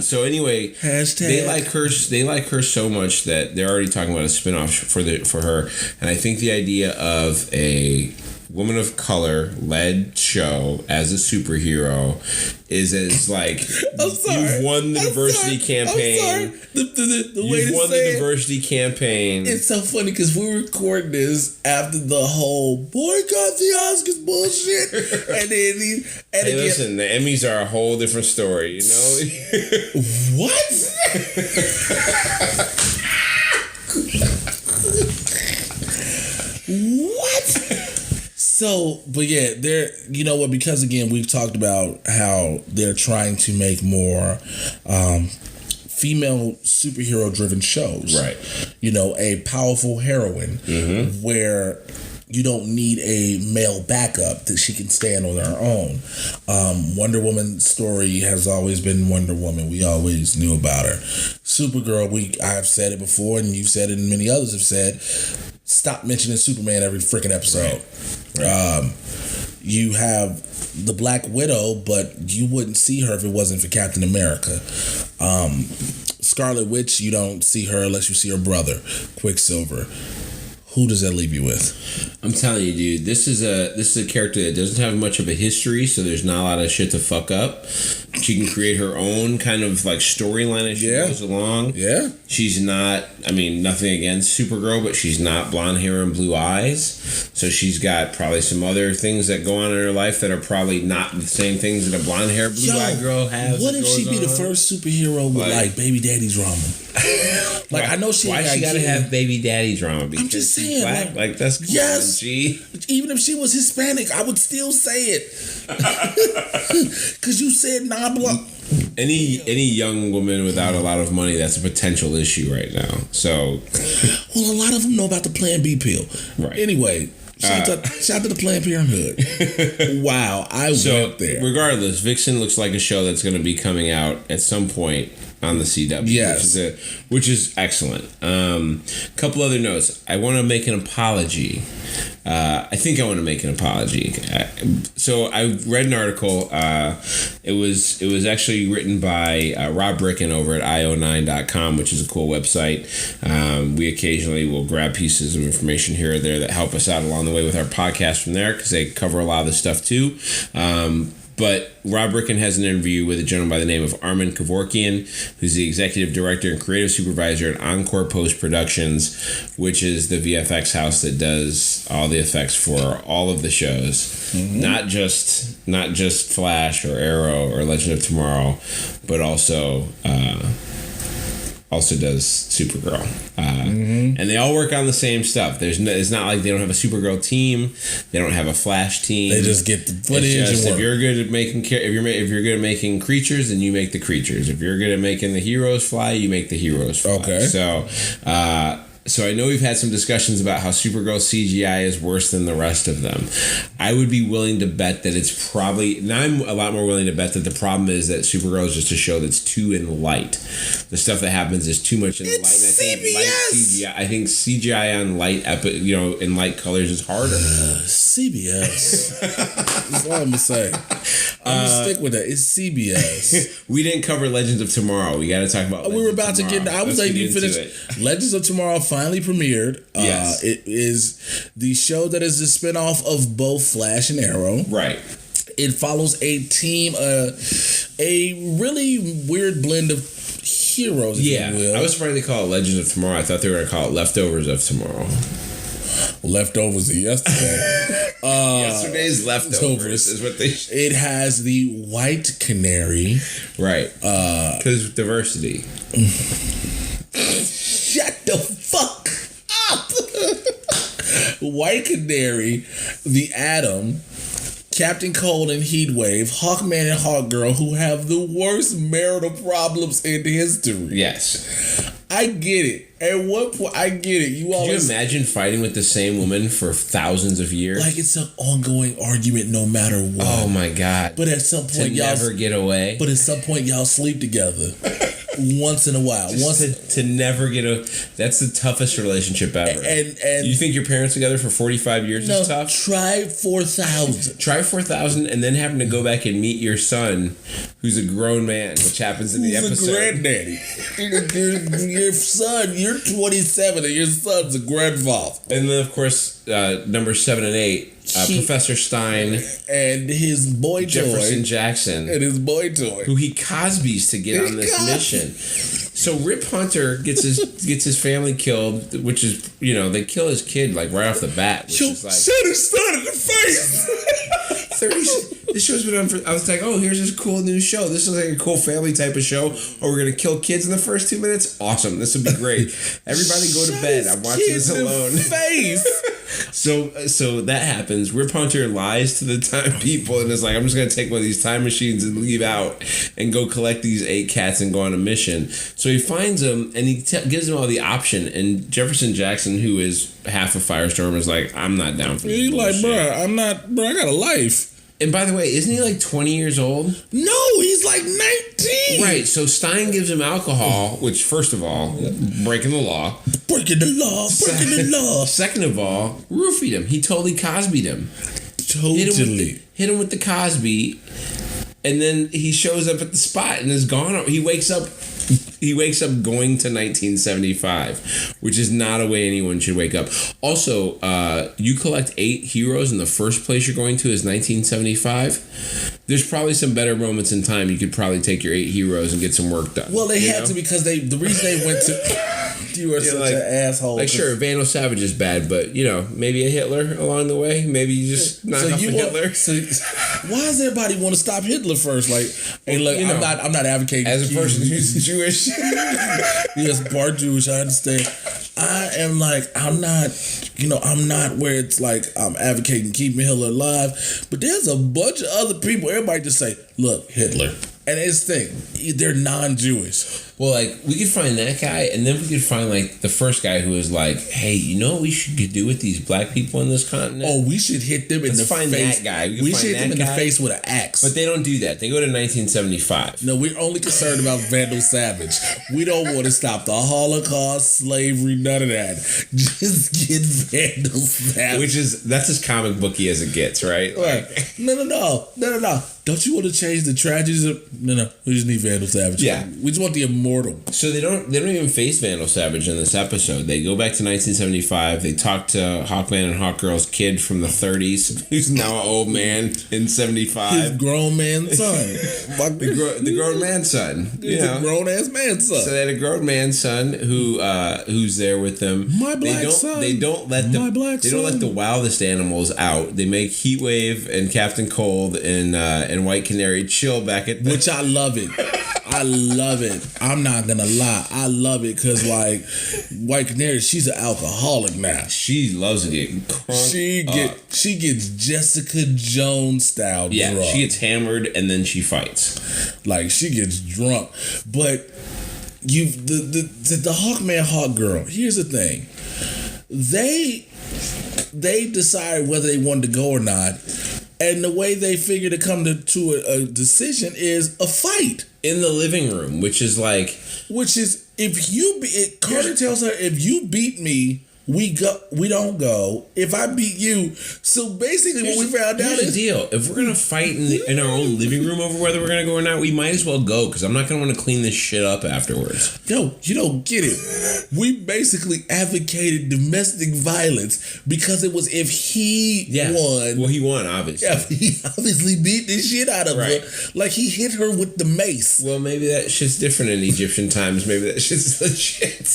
So anyway, hashtag. They like her so much that they're already talking about a spinoff for her. And I think the idea of a woman of color led show as a superhero is as like you've won the diversity campaign. I'm sorry. The way you've won the diversity campaign. It's so funny because we recorded this after the whole boycott the Oscars bullshit, and then listen, the Emmys are a whole different story, you know. What? What? So, but yeah, you know what, because again, we've talked about how they're trying to make more female superhero driven shows. Right. You know, a powerful heroine where you don't need a male backup, that she can stand on her own. Wonder Woman's story has always been Wonder Woman. We always knew about her. Supergirl, I've said it before, and you've said it, and many others have said, stop mentioning Superman every freaking episode. Right. You have the Black Widow, but you wouldn't see her if it wasn't for Captain America. Scarlet Witch, you don't see her unless you see her brother, Quicksilver. Who does that leave you with? I'm telling you, dude, this is a character that doesn't have much of a history, so there's not a lot of shit to fuck up. She can create her own kind of like storyline as she goes along. Yeah. She's not, I mean, nothing against Supergirl, but she's not blonde hair and blue eyes. So she's got probably some other things that go on in her life that are probably not the same things that a blonde hair, blue eyed girl has. What if she be the first superhero with like baby daddy drama? Like, I know she. Why she gotta have baby daddy drama? Because I'm just saying, like that's cool. Yes. G. Even if she was Hispanic, I would still say it. Because you said non-black. Any young woman without a lot of money, that's a potential issue right now. So, well, a lot of them know about the Plan B pill. Right. Anyway. Shout out to the Planned Parenthood. Wow, I went there. Regardless, Vixen looks like a show that's going to be coming out at some point on the CW. Yes. Which is excellent. Couple other notes. I want to make an apology. I think I want to make an apology. So I read an article. It was actually written by Rob Ricken over at io9.com, which is a cool website. We occasionally will grab pieces of information here or there that help us out along the way with our podcast from there, because they cover a lot of this stuff too. But Rob Ricken has an interview with a gentleman by the name of Armin Kevorkian, who's the executive director and creative supervisor at Encore Post Productions, which is the VFX house that does all the effects for all of the shows, not just Flash or Arrow or Legend of Tomorrow, but also does Supergirl. And they all work on the same stuff. It's not like they don't have a Supergirl team. They don't have a Flash team. They just get the footage. If you're good at making creatures, then you make the creatures. If you're good at making the heroes fly, you make the heroes fly. Okay. So I know we've had some discussions about how Supergirl's CGI is worse than the rest of them. I would be willing to bet that it's probably... Now I'm a lot more willing to bet that the problem is that Supergirl is just a show that's too in light. The stuff that happens is too much in light. And I think CGI on light, in light colors is harder. CBS. That's all I'm gonna say. I'm gonna stick with that. It's CBS. We didn't cover Legends of Tomorrow. We got to talk about. We were about to get. I was letting you finish. Legends of Tomorrow finally premiered. Yes. It is the show that is the spinoff of both Flash and Arrow. Right. It follows a team, a really weird blend of heroes. If you will. I was surprised they call it Legends of Tomorrow. I thought they were going to call it Leftovers of Tomorrow. Leftovers of yesterday. Yesterday's leftovers is what they. It has the White Canary, right? Because diversity. Shut the fuck up. White Canary, the Atom, Captain Cold and Heatwave, Hawkman and Hawkgirl, who have the worst marital problems in history. Yes. I get it. At one point, I get it. You always. Could you imagine fighting with the same woman for thousands of years? Like it's an ongoing argument, no matter what. Oh my God! But at some point, to y'all never get away. But at some point, y'all sleep together. Once in a while. To never get a. That's the toughest relationship ever. And you think your parents together for 45 years is tough? Try 4,000. Try 4,000 and then having to go back and meet your son, who's a grown man, which happens in the episode. Who's a granddaddy. Your son, you're 27 and your son's a grandfather. And then, of course, number 7 and 8. Professor Stein and his boy Jefferson toy, Jackson and his boy toy, who he Cosby's to get on this mission. So Rip Hunter gets his family killed, which is they kill his kid like right off the bat, which is like shoot his son in the face. This show's been on for. I was like, oh, here's this cool new show. This is like a cool family type of show. Or we're gonna kill kids in the first 2 minutes. Awesome, this would be great. Everybody go to bed. I'm watching this alone. Face. So that happens. Rip Hunter lies to the time people and is like, I'm just gonna take one of these time machines and leave out and go collect these 8 cats and go on a mission. So he finds them and he gives them all the option. And Jefferson Jackson, who is half a Firestorm, is like, I'm not down for this. He's like, bro, I got a life. And by the way, isn't he like 20 years old? No, he's like 19. Right, so Stein gives him alcohol, which, first of all, breaking the law. Breaking the law. Second of all, roofied him. He totally Cosby'd him. Totally. Hit him with the Cosby, and then he shows up at the spot and is gone. He wakes up going to 1975, which is not a way anyone should wake up. Also, you collect 8 heroes and the first place you're going to is 1975. There's probably some better moments in time you could probably take your 8 heroes and get some work done. Well, they had to because the reason they went to... You are such an asshole. Like, sure, Vandal Savage is bad, but, maybe a Hitler along the way. Maybe you just knock off a Hitler. Why does everybody want to stop Hitler first? Like, hey, look, I'm not advocating... As a person who's Jewish... Yes, part Jewish, I understand. I'm not where it's like I'm advocating keeping Hitler alive, but there's a bunch of other people, everybody just say, look, Hitler. And it's the thing, they're non-Jewish. Well, like, we could find that guy, and then we could find, like, the first guy who is like, hey, you know what we should do with these black people in this continent? Oh, we should hit them in the face. Let's find that guy. We should hit them in the face with an axe. But they don't do that. They go to 1975. No, we're only concerned about Vandal Savage. We don't want to stop the Holocaust, slavery, none of that. Just get Vandal Savage. That's as comic booky as it gets, right? Right. No. Don't you want to change the tragedies of... No. We just need Vandal Savage. Yeah. We just want the immortal. So they don't even face Vandal Savage in this episode. They go back to 1975. They talk to Hawkman and Hawkgirl's kid from the 30s, who's now an old man in 75. His grown man son. the grown man son. He's a grown-ass man son. So they had a grown man son who's there with them. My black son. They don't let the wildest animals out. They make Heatwave and Captain Cold and White Canary chill back at which I love it. I'm not gonna lie. I love it because like White Canary, she's an alcoholic now. She loves to get crunk. She gets Jessica Jones style drunk. Yeah, she gets hammered and then she fights. Like she gets drunk. But the Hawkman Hawkgirl, here's the thing. They decide whether they wanted to go or not. And the way they figure to come to a decision is a fight in the living room, which is if Carter tells her, if you beat me, we don't go. If I beat you, so basically what we found out is the deal. If we're gonna fight in our own living room over whether we're gonna go or not, we might as well go because I'm not gonna want to clean this shit up afterwards. Yo, you don't get it. We basically advocated domestic violence because it was if he won. Well, he won, obviously. Yeah, he obviously beat the shit out of her. Like he hit her with the mace. Well, maybe that shit's different in Egyptian times. Maybe that shit's legit.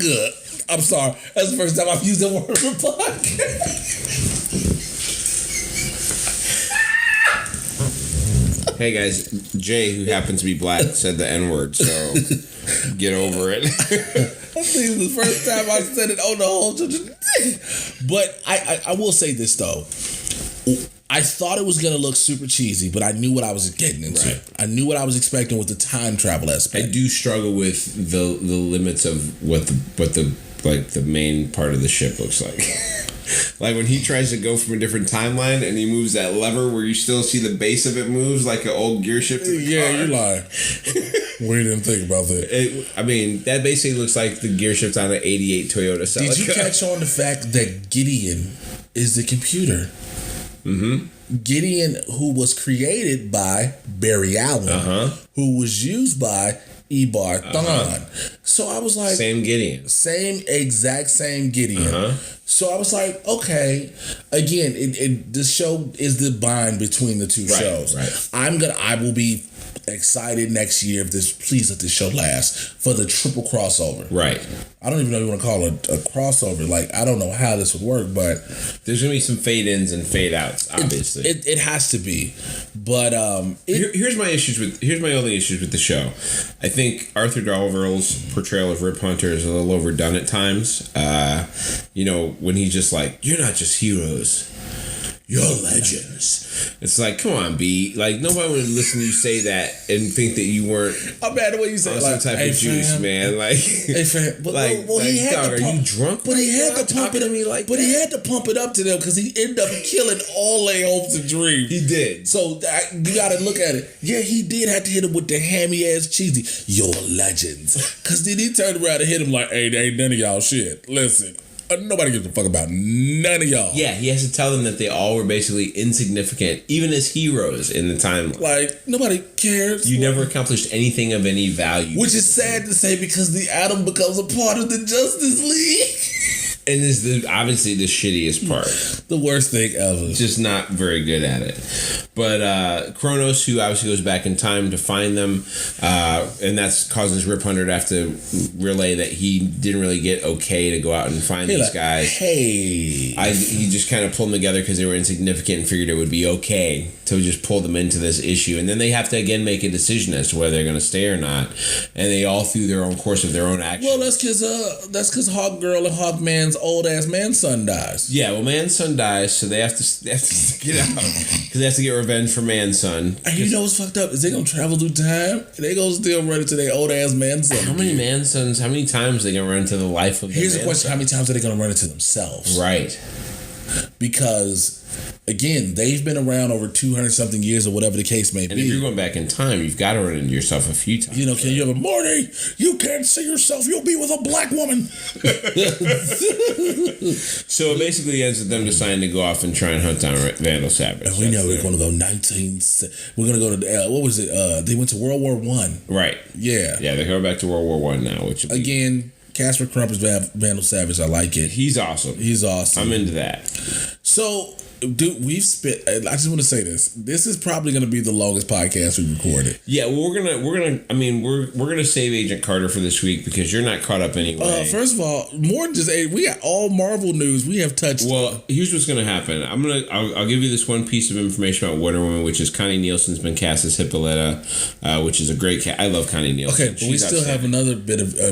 Good. I'm sorry. That's the first time I've used that word for podcast. Hey guys, Jay, who happens to be black, said the N-word, so get over it. I think it's the first time I said it on the whole. But I will say this though. I thought it was gonna look super cheesy, but I knew what I was getting into. Right. I knew what I was expecting with the time travel aspect. I do struggle with the limits of what the main part of the ship looks like. Like when he tries to go from a different timeline and he moves that lever where you still see the base of it moves like an old gear shift. Yeah, you're lying. We didn't think about that. That basically looks like the gear shift on an '88 Toyota Celica. Did you catch on the fact that Gideon is the computer? Mm-hmm. Gideon, who was created by Barry Allen, who was used by Ebar Thawne. So I was like, same Gideon. Same Gideon. So I was like, okay, again, this show is the bind between the two shows. Right. I will be excited next year if please let this show last for the triple crossover. Right. I don't even know if you want to call it a crossover. Like, I don't know how this would work, but there's gonna be some fade ins and fade outs. Obviously, it has to be. But here's my only issues with the show. I think Arthur Darvill's portrayal of Rip Hunter is a little overdone at times. When he's just like, "You're not just heroes, you're legends." It's like, come on, B. Like, nobody would listen to you say that and think that you weren't. I'm mad the way you say it. Some type of juice, man. Like, hey, fam. But, he had dog, to pump, are you drunk? But he had to pump it to me like. But he had to pump it up to them because he ended up killing all their hopes and dreams. He did. So you got to look at it. Yeah, he did have to hit him with the hammy ass cheesy. You're legends. Because then he turned around and hit him like, "Hey, ain't none of y'all shit. Listen." Nobody gives a fuck about none of y'all. Yeah, he has to tell them that they all were basically insignificant, even as heroes in the timeline. Like, nobody cares. You never accomplished anything of any value. Which is sad to say because the Atom becomes a part of the Justice League. And is obviously the shittiest part. The worst thing ever. Just not very good at it. But Kronos, who obviously goes back in time to find them, and that causes Rip Hunter to have to relay that he didn't really get okay to go out and find these guys. He just kind of pulled them together because they were insignificant and figured it would be okay to just pull them into this issue. And then they have to again make a decision as to whether they're going to stay or not. And they all through their own course of their own action. Well, that's because Hawk Girl and Hawkman's old ass man-son dies. Yeah, well, man-son dies, so they have to stick it out because they have to get revenge for man-son. And you know what's fucked up is they gonna travel through time. They gonna still run into their old ass man-son. How many man-sons? How many times are they gonna run into the life of? Here's the question: how many times are they gonna run into themselves? Right. Because again, they've been around over 200 something years or whatever the case may be. And if you're going back in time, you've got to run into yourself a few times. Can you have a Morty? You can't see yourself. You'll be with a black woman. So it basically ends with them deciding to go off and try and hunt down Vandal Savage. And we know we're going to go 19. We're going to go to what was it? They went to World War I. Right. Yeah. Yeah, they're going back to World War I now. Which again, Casper Crump is Vandal Savage. I like it. He's awesome. I'm into that. So, dude, we've spent. I just want to say this. This is probably going to be the longest podcast we've recorded. Yeah, well, we're gonna save Agent Carter for this week because you're not caught up anyway. First of all, more than just we got all Marvel news we have touched. Well, here's what's gonna happen. I'll give you this one piece of information about Wonder Woman, which is Connie Nielsen's been cast as Hippolyta, which is a great cast. I love Connie Nielsen. Okay, but we still have another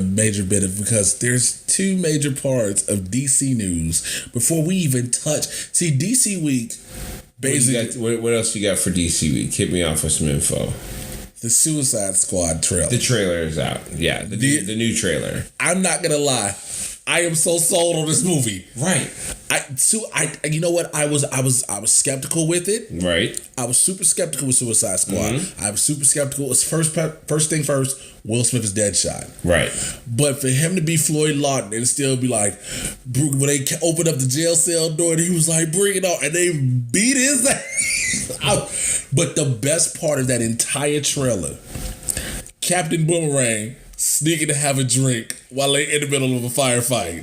major bit of because there's two major parts of DC news before we even touch. See, DC Week. Basically, what else you got for DC Week? Hit me off with some info. The Suicide Squad trailer. The trailer is out. Yeah, the new trailer. I'm not gonna lie. I am so sold on this movie. Right. You know what? I was skeptical with it. Right. I was super skeptical with Suicide Squad. Mm-hmm. I was super skeptical. It's first thing first. Will Smith is Deadshot. Right. But for him to be Floyd Lawton and still be like, when they opened up the jail cell door and he was like, "Bring it on," and they beat his ass out. But the best part of that entire trailer, Captain Boomerang sneaking to have a drink while they in the middle of a firefight.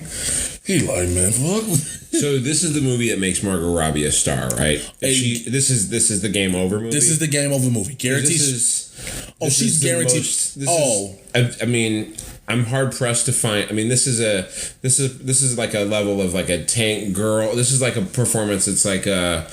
He like, man, fuck. So this is the movie that makes Margot Robbie a star, right? This is the Game Over movie. This is the Game Over movie. Guaranteed. She's guaranteed. I'm hard pressed to find. I mean, this is like a level of like a tank girl. This is like a performance. It's like a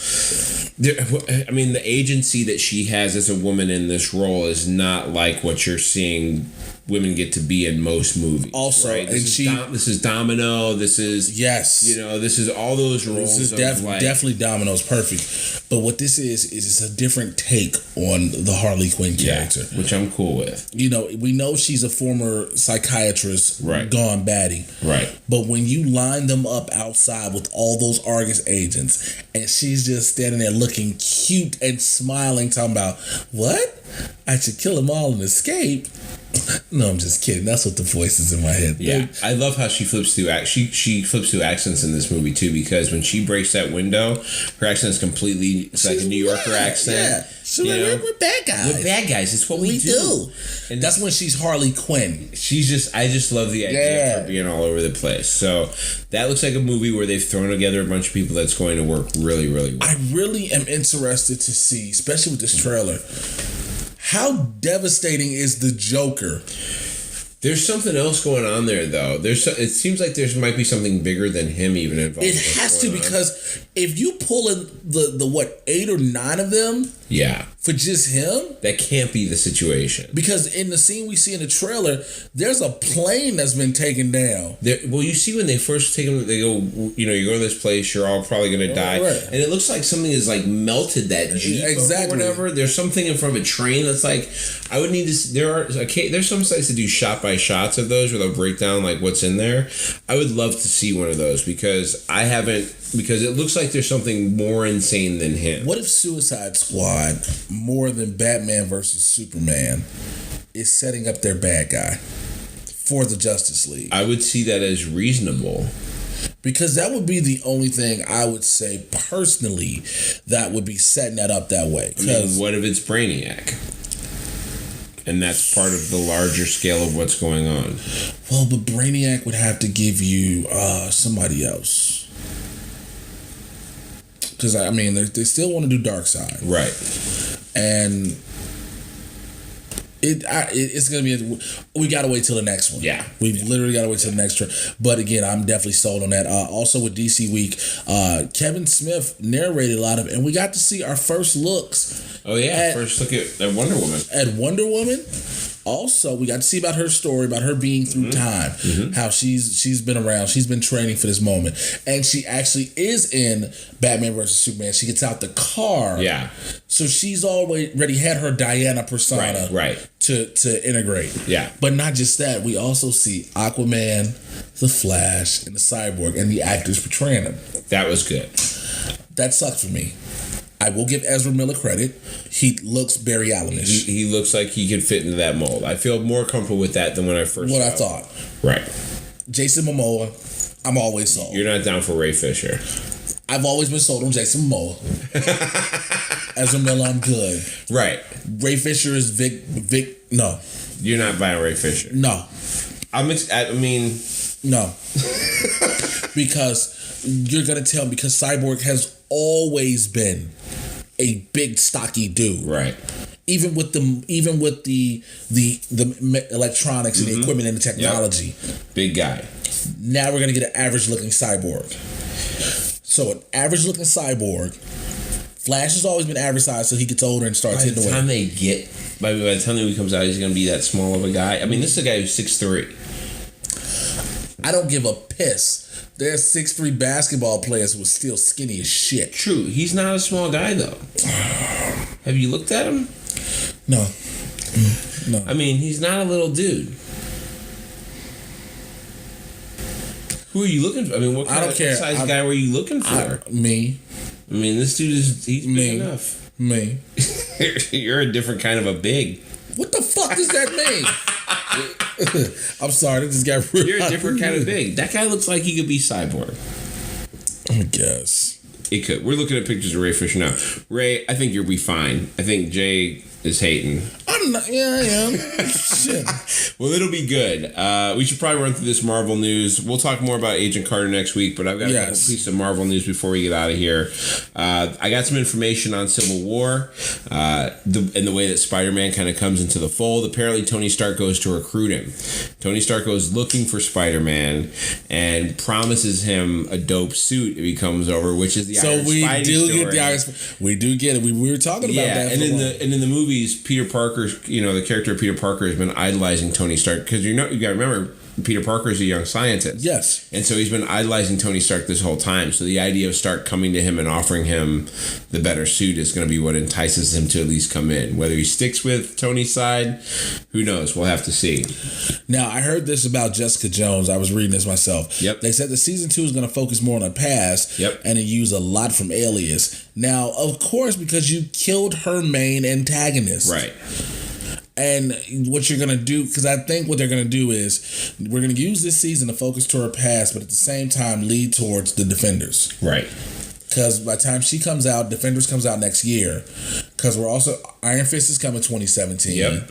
I mean, the agency that she has as a woman in this role is not like what you're seeing women get to be in most movies. Also, right? This is Domino. This is this is all those roles. This is definitely Domino's perfect. But what this is it's a different take on the Harley Quinn character, which I'm cool with. We know she's a former psychiatrist, gone batty, right? But when you line them up outside with all those Argus agents, and she's just standing there looking cute and smiling, talking about what? I should kill them all and escape. No, I'm just kidding. That's what the voice is in my head. Yeah, I love how she flips through. She flips through accents in this movie too, because when she breaks that window, her accent is completely. It's like a New Yorker accent. Yeah, she's like, we're bad guys. We're bad guys. It's what we do. And that's when she's Harley Quinn. I just love the idea of her being all over the place. So that looks like a movie where they've thrown together a bunch of people that's going to work really, really well. I really am interested to see, especially with this trailer, how devastating is the Joker? There's something else going on there, though. It seems like there might be something bigger than him even involved. It has to, because if you pull in the 8 or 9 of them, for just him, that can't be the situation. Because in the scene we see in the trailer, there's a plane that's been taken down. Well, you see when they first take him, they go, you go to this place, you're all probably going to die, and it looks like something is like melted that Jeep or whatever. There's something in front of a train that's like, I would need to. There's some sites that do shot by shots of those where they'll break down like what's in there. I would love to see one of those because it looks like there's something more insane than him. What if Suicide Squad, more than Batman versus Superman, is setting up their bad guy for the Justice League? I would see that as reasonable. Because that would be the only thing I would say personally that would be setting that up that way. I mean, what if it's Brainiac? And that's part of the larger scale of what's going on. Well, but Brainiac would have to give you somebody else. Because, I mean, they still want to do Darkseid. Right. And it's going to be... We got to wait till the next one. Yeah. We literally got to wait till the next trip. But, again, I'm definitely sold on that. Also, with DC Week, Kevin Smith narrated a lot of it. And we got to see our first looks. Oh, yeah. First look at Wonder Woman. At Wonder Woman. Also, we got to see about her story, about her being through time, how she's been around, she's been training for this moment, and she actually is in Batman vs Superman. She gets out the car, so she's already had her Diana persona, to integrate, But not just that, we also see Aquaman, the Flash, and the Cyborg, and the actors portraying them. That was good. That sucked for me. I will give Ezra Miller credit. He looks Barry Allen-ish. He looks like he could fit into that mold. I feel more comfortable with that than when I first I thought. Right. Jason Momoa, I'm always sold. You're not down for Ray Fisher. I've always been sold on Jason Momoa. Ezra Miller, I'm good. Right. Ray Fisher is Vic. No. You're not buying Ray Fisher. No. I mean. No. Because you're going to tell me, because Cyborg has always been a big stocky dude, right? Even with the electronics and the equipment and the technology, big guy. Now we're gonna get an average looking cyborg. So an average looking cyborg. Flash has always been average size, so he gets older and starts hitting away. By the time he comes out, he's gonna be that small of a guy. I mean, this is a guy who's 6'3". I don't give a piss. There's 6'3" basketball players who are still skinny as shit. True. He's not a small guy, though. Have you looked at him? No. No. I mean, he's not a little dude. Who are you looking for? I mean, what size guy were you looking for? Me. I mean, this dude he's big enough. Me. You're a different kind of a big. What the fuck does that mean? I'm sorry, this got real. You're a different kind of big. That guy looks like he could be Cyborg. I guess. He could. We're looking at pictures of Ray Fisher now. Ray, I think you'll be fine. I think Jay is hating. I'm I'm not. Yeah, I am. Shit. Well, it'll be good. We should probably run through this Marvel news. We'll talk more about Agent Carter next week, but I've got a couple pieces of Marvel news before we get out of here. I got some information on Civil War and the way that Spider-Man kind of comes into the fold. Apparently, Tony Stark goes to recruit him. Tony Stark goes looking for Spider-Man and promises him a dope suit if he comes over, which is the Iron Spidey story. We do get it. We were talking about that. And in the movies, Peter Parker, the character of Peter Parker has been idolizing Tony Stark because you got to remember, Peter Parker is a young scientist. Yes. And so he's been idolizing Tony Stark this whole time. So the idea of Stark coming to him and offering him the better suit is going to be what entices him to at least come in. Whether he sticks with Tony's side, who knows? We'll have to see. Now, I heard this about Jessica Jones. I was reading this myself. Yep. They said the season 2 is going to focus more on the past. Yep. And it used a lot from Alias. Now, of course, because you killed her main antagonist. Right. And what you're going to do, because I think what they're going to do is we're going to use this season to focus to her past, but at the same time lead towards the Defenders. Right. Because by the time she comes out, Defenders comes out next year. Because we're also, Iron Fist is coming 2017. Yep.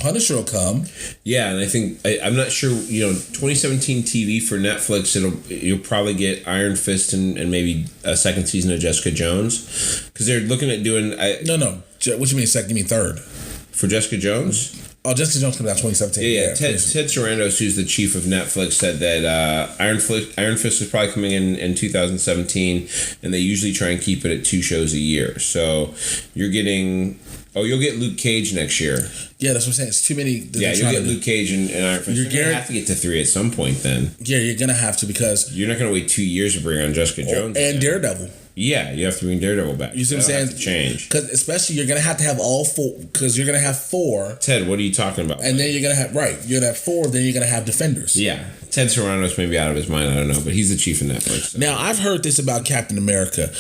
Punisher will come. Yeah, and I think I'm not sure. 2017 TV for Netflix. You'll probably get Iron Fist and maybe a second season of Jessica Jones because they're looking at doing. No. What you mean second? You mean third? For Jessica Jones? Oh, Jessica Jones comes out 2017. Yeah. Ted Sarandos, who's the chief of Netflix, said that Iron Fist is probably coming in 2017, and they usually try and keep it at 2 shows a year. So you're getting. Oh, you'll get Luke Cage next year. Yeah, that's what I'm saying. It's too many. Yeah, you'll get Luke Cage and Iron Fist. You're going to have to get to 3 at some point then. Yeah, you're going to have to because... You're not going to wait 2 years to bring on Jessica Jones. And again. Daredevil. Yeah, you have to bring Daredevil back. You see what I'm saying? Have to change. Because especially you're going to have all 4... Because you're going to have 4... Ted, what are you talking about? And then you're going to have... Right. You're going to have 4, then you're going to have Defenders. Yeah. Ted Sarandos may be out of his mind, I don't know, but he's the chief of Netflix. So. Now, I've heard this about Captain America.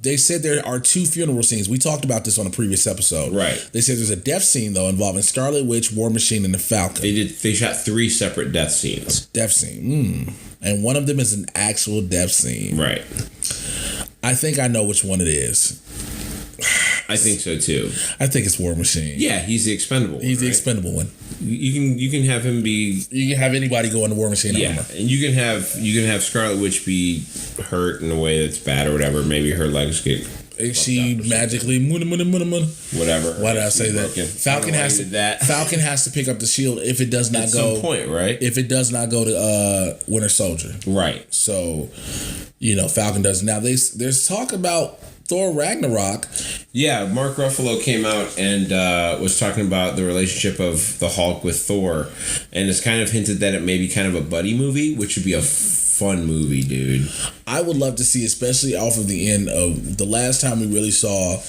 They said there are 2 funeral scenes. We talked about this on a previous episode. Right. They said there's a death scene, though, involving Scarlet Witch, War Machine, and the Falcon. They shot 3 separate death scenes. Death scene. And one of them is an actual death scene. Right. I think I know which one it is. I think so too. I think it's War Machine. Yeah, he's the expendable one. He's the expendable one. You can have him be. You can have anybody go in the War Machine armor. And you can have Scarlet Witch be hurt in a way that's bad or whatever. Maybe her legs get. She magically whatever. Why did I say that? Falcon has to pick up the shield if it does not at go. Some point, right? If it does not go to Winter Soldier, right? So, Falcon does. Now there's talk about Thor Ragnarok. Yeah, Mark Ruffalo came out and was talking about the relationship of the Hulk with Thor, and it's kind of hinted that it may be kind of a buddy movie, which would be a fun movie, dude. I would love to see, especially off of the end of the last time we really saw.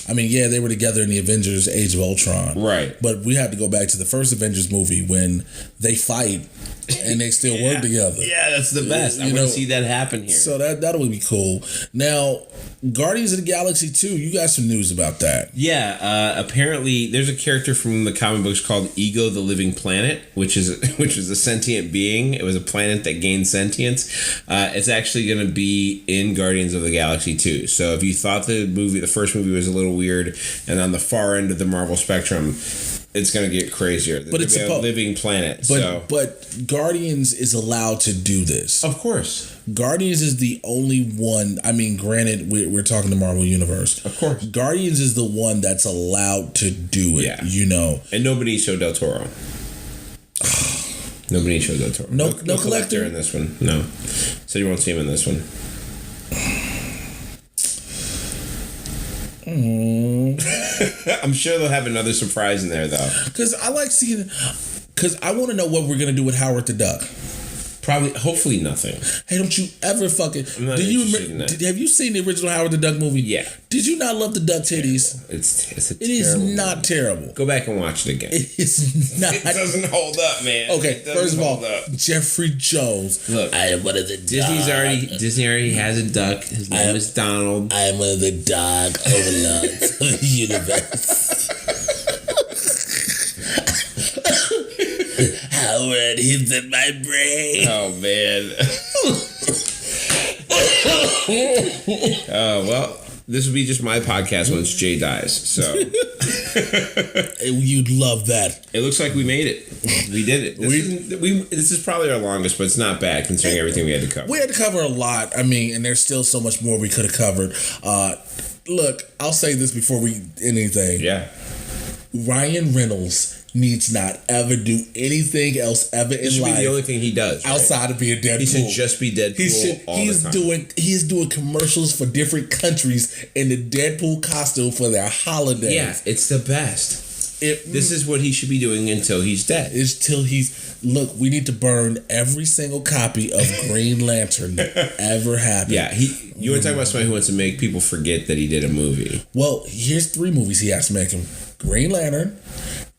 I mean, yeah, they were together in the Avengers Age of Ultron. Right. But we have to go back to the first Avengers movie when they fight and they still work together. Yeah, that's the best. I want to see that happen here. So that'll be cool. Now, Guardians of the Galaxy 2, you got some news about that. Yeah, apparently there's a character from the comic books called Ego the Living Planet, which is a sentient being. It was a planet that gained sentience. It's actually going to be in Guardians of the Galaxy 2. So if you thought the first movie was a little weird and on the far end of the Marvel spectrum, it's going to get crazier. But it's a living planet. But Guardians is allowed to do this. Of course. Guardians is the only one. I mean, granted, we're talking the Marvel Universe. Of course. Guardians is the one that's allowed to do it. Yeah. And nobody showed Del Toro. Nobody showed Del Toro. No collector in this one. No. So you won't see him in this one. I'm sure they'll have another surprise in there, though. Because I like seeing. Because I want to know what we're gonna do with Howard the Duck. Hopefully nothing. Hey, don't you ever fucking... Have you seen the original Howard the Duck movie? Yeah. Did you not love the Duck titties? It is not terrible. Go back and watch it again. It is not. It doesn't hold up, man. Okay, first of all, Jeffrey Jones. Look, I am one of the Disney already has a duck. His name is Donald. I am one of the dog overlords of the universe. Howard, he's in my brain. Oh, man. Oh, well, This will be just my podcast once Jay dies. So you'd love that. It looks like we made it. We did it. This is probably our longest, but it's not bad considering everything we had to cover. We had to cover a lot. I mean, and there's still so much more we could have covered. Look, I'll say this before we end anything. Yeah. Ryan Reynolds needs not ever do anything else ever in life. This should be the only thing he does, right? Outside of being Deadpool. He should just be Deadpool all the time. He's doing commercials for different countries in the Deadpool costume for their holidays. Yeah, it's the best. This is what he should be doing until he's dead. Look, we need to burn every single copy of Green Lantern that ever happened. Yeah, you want to talk about somebody who wants to make people forget that he did a movie. Well, here's 3 movies he has to make him. Green Lantern,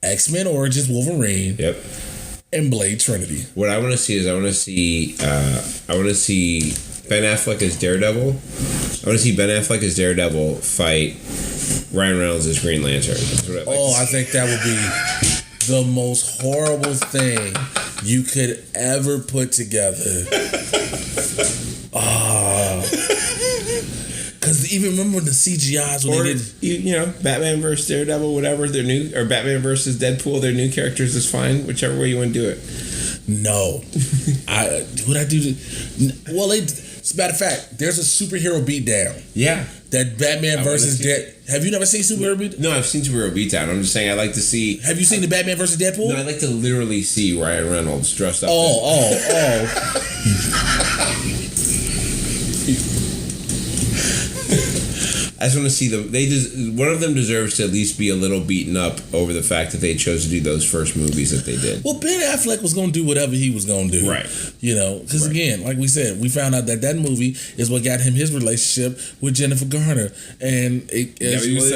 X-Men Origins Wolverine, yep, and Blade Trinity. What I want to see is I want to see Ben Affleck as Daredevil. I want to see Ben Affleck as Daredevil fight Ryan Reynolds as Green Lantern. That's what I'd like to see. I think that would be the most horrible thing you could ever put together. Because even remember the CGIs when they did, Batman versus Daredevil, whatever their new, or Batman versus Deadpool, their new characters is fine, whichever way you want to do it. No, as a matter of fact, there's a superhero beatdown. Yeah, that Batman versus Have you never seen superhero beatdown? No, I've seen superhero beatdown. I'm just saying I'd like to see. Have you seen the Batman versus Deadpool? No, I'd like to literally see Ryan Reynolds dressed up. I just want to see them. One of them deserves to at least be a little beaten up over the fact that they chose to do those first movies that they did. Well, Ben Affleck was going to do whatever he was going to do. Right. Because again, like we said, we found out that movie is what got him his relationship with Jennifer Garner. And it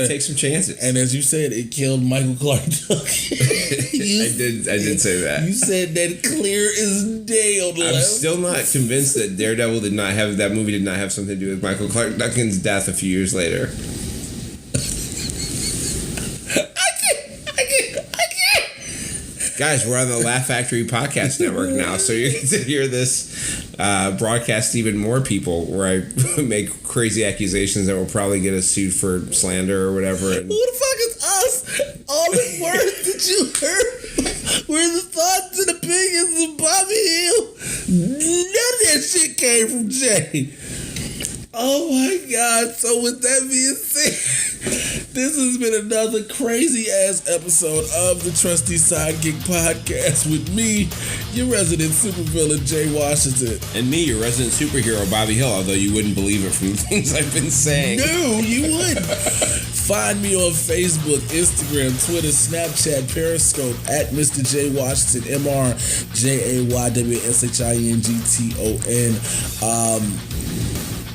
take some chances. And as you said, it killed Michael Clark Duncan. I did say that. You said that clear as day. I'm still not convinced that Daredevil that movie did not have something to do with Michael Clark Duncan's death a few years later. I can't. Guys, we're on the Laugh Factory Podcast Network now, so you get to hear this broadcast to even more people where I make crazy accusations that will probably get us sued for slander or whatever. Who the fuck is us? All the words that you heard were the thoughts and opinions of Bobby Hill. None of that shit came from Jay. Oh my God. So with that being said, this has been another crazy ass episode of the Trusty Sidekick podcast with me, your resident supervillain Jay Washington. And me, your resident superhero Bobby Hill, although you wouldn't believe it from the things I've been saying. No, you wouldn't. Find me on Facebook, Instagram, Twitter, Snapchat, Periscope at Mr. J Washington, MrJaywashington.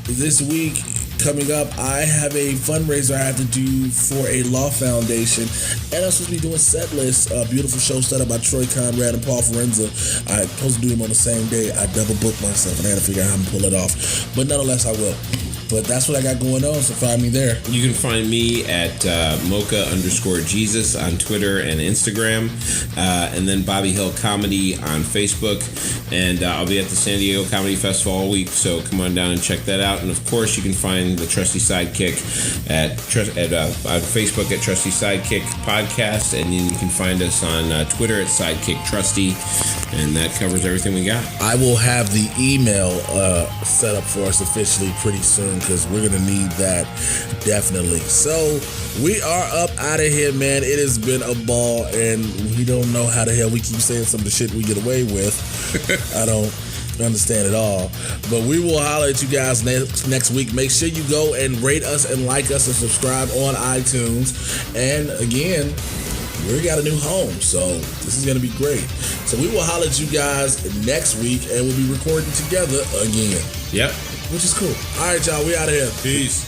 This week, coming up, I have a fundraiser I have to do for a law foundation, and I'm supposed to be doing set lists. A beautiful show set up by Troy Conrad and Paul Forenza. I'm supposed to do them on the same day. I double booked myself, and I got to figure out how to pull it off. But nonetheless, I will. But that's what I got going on, so find me there. You can find me at Mocha_Jesus on Twitter and Instagram, and then Bobby Hill Comedy on Facebook. And I'll be at the San Diego Comedy Festival all week, so come on down and check that out. And of course, you can find the Trusty Sidekick on Facebook at Trusty Sidekick Podcast, and you can find us on Twitter at Sidekick Trusty. And that covers everything we got. I will have the email set up for us officially pretty soon, because we're going to need that definitely. So we are up out of here, man. It has been a ball, and we don't know how the hell we keep saying some of the shit we get away with. I don't understand it all. But we will holler at you guys next week. Make sure you go and rate us and like us and subscribe on iTunes. And again, we got a new home, so this is going to be great. So we will holler at you guys next week, and we'll be recording together again. Yep. Which is cool. All right, y'all. We out of here. Peace.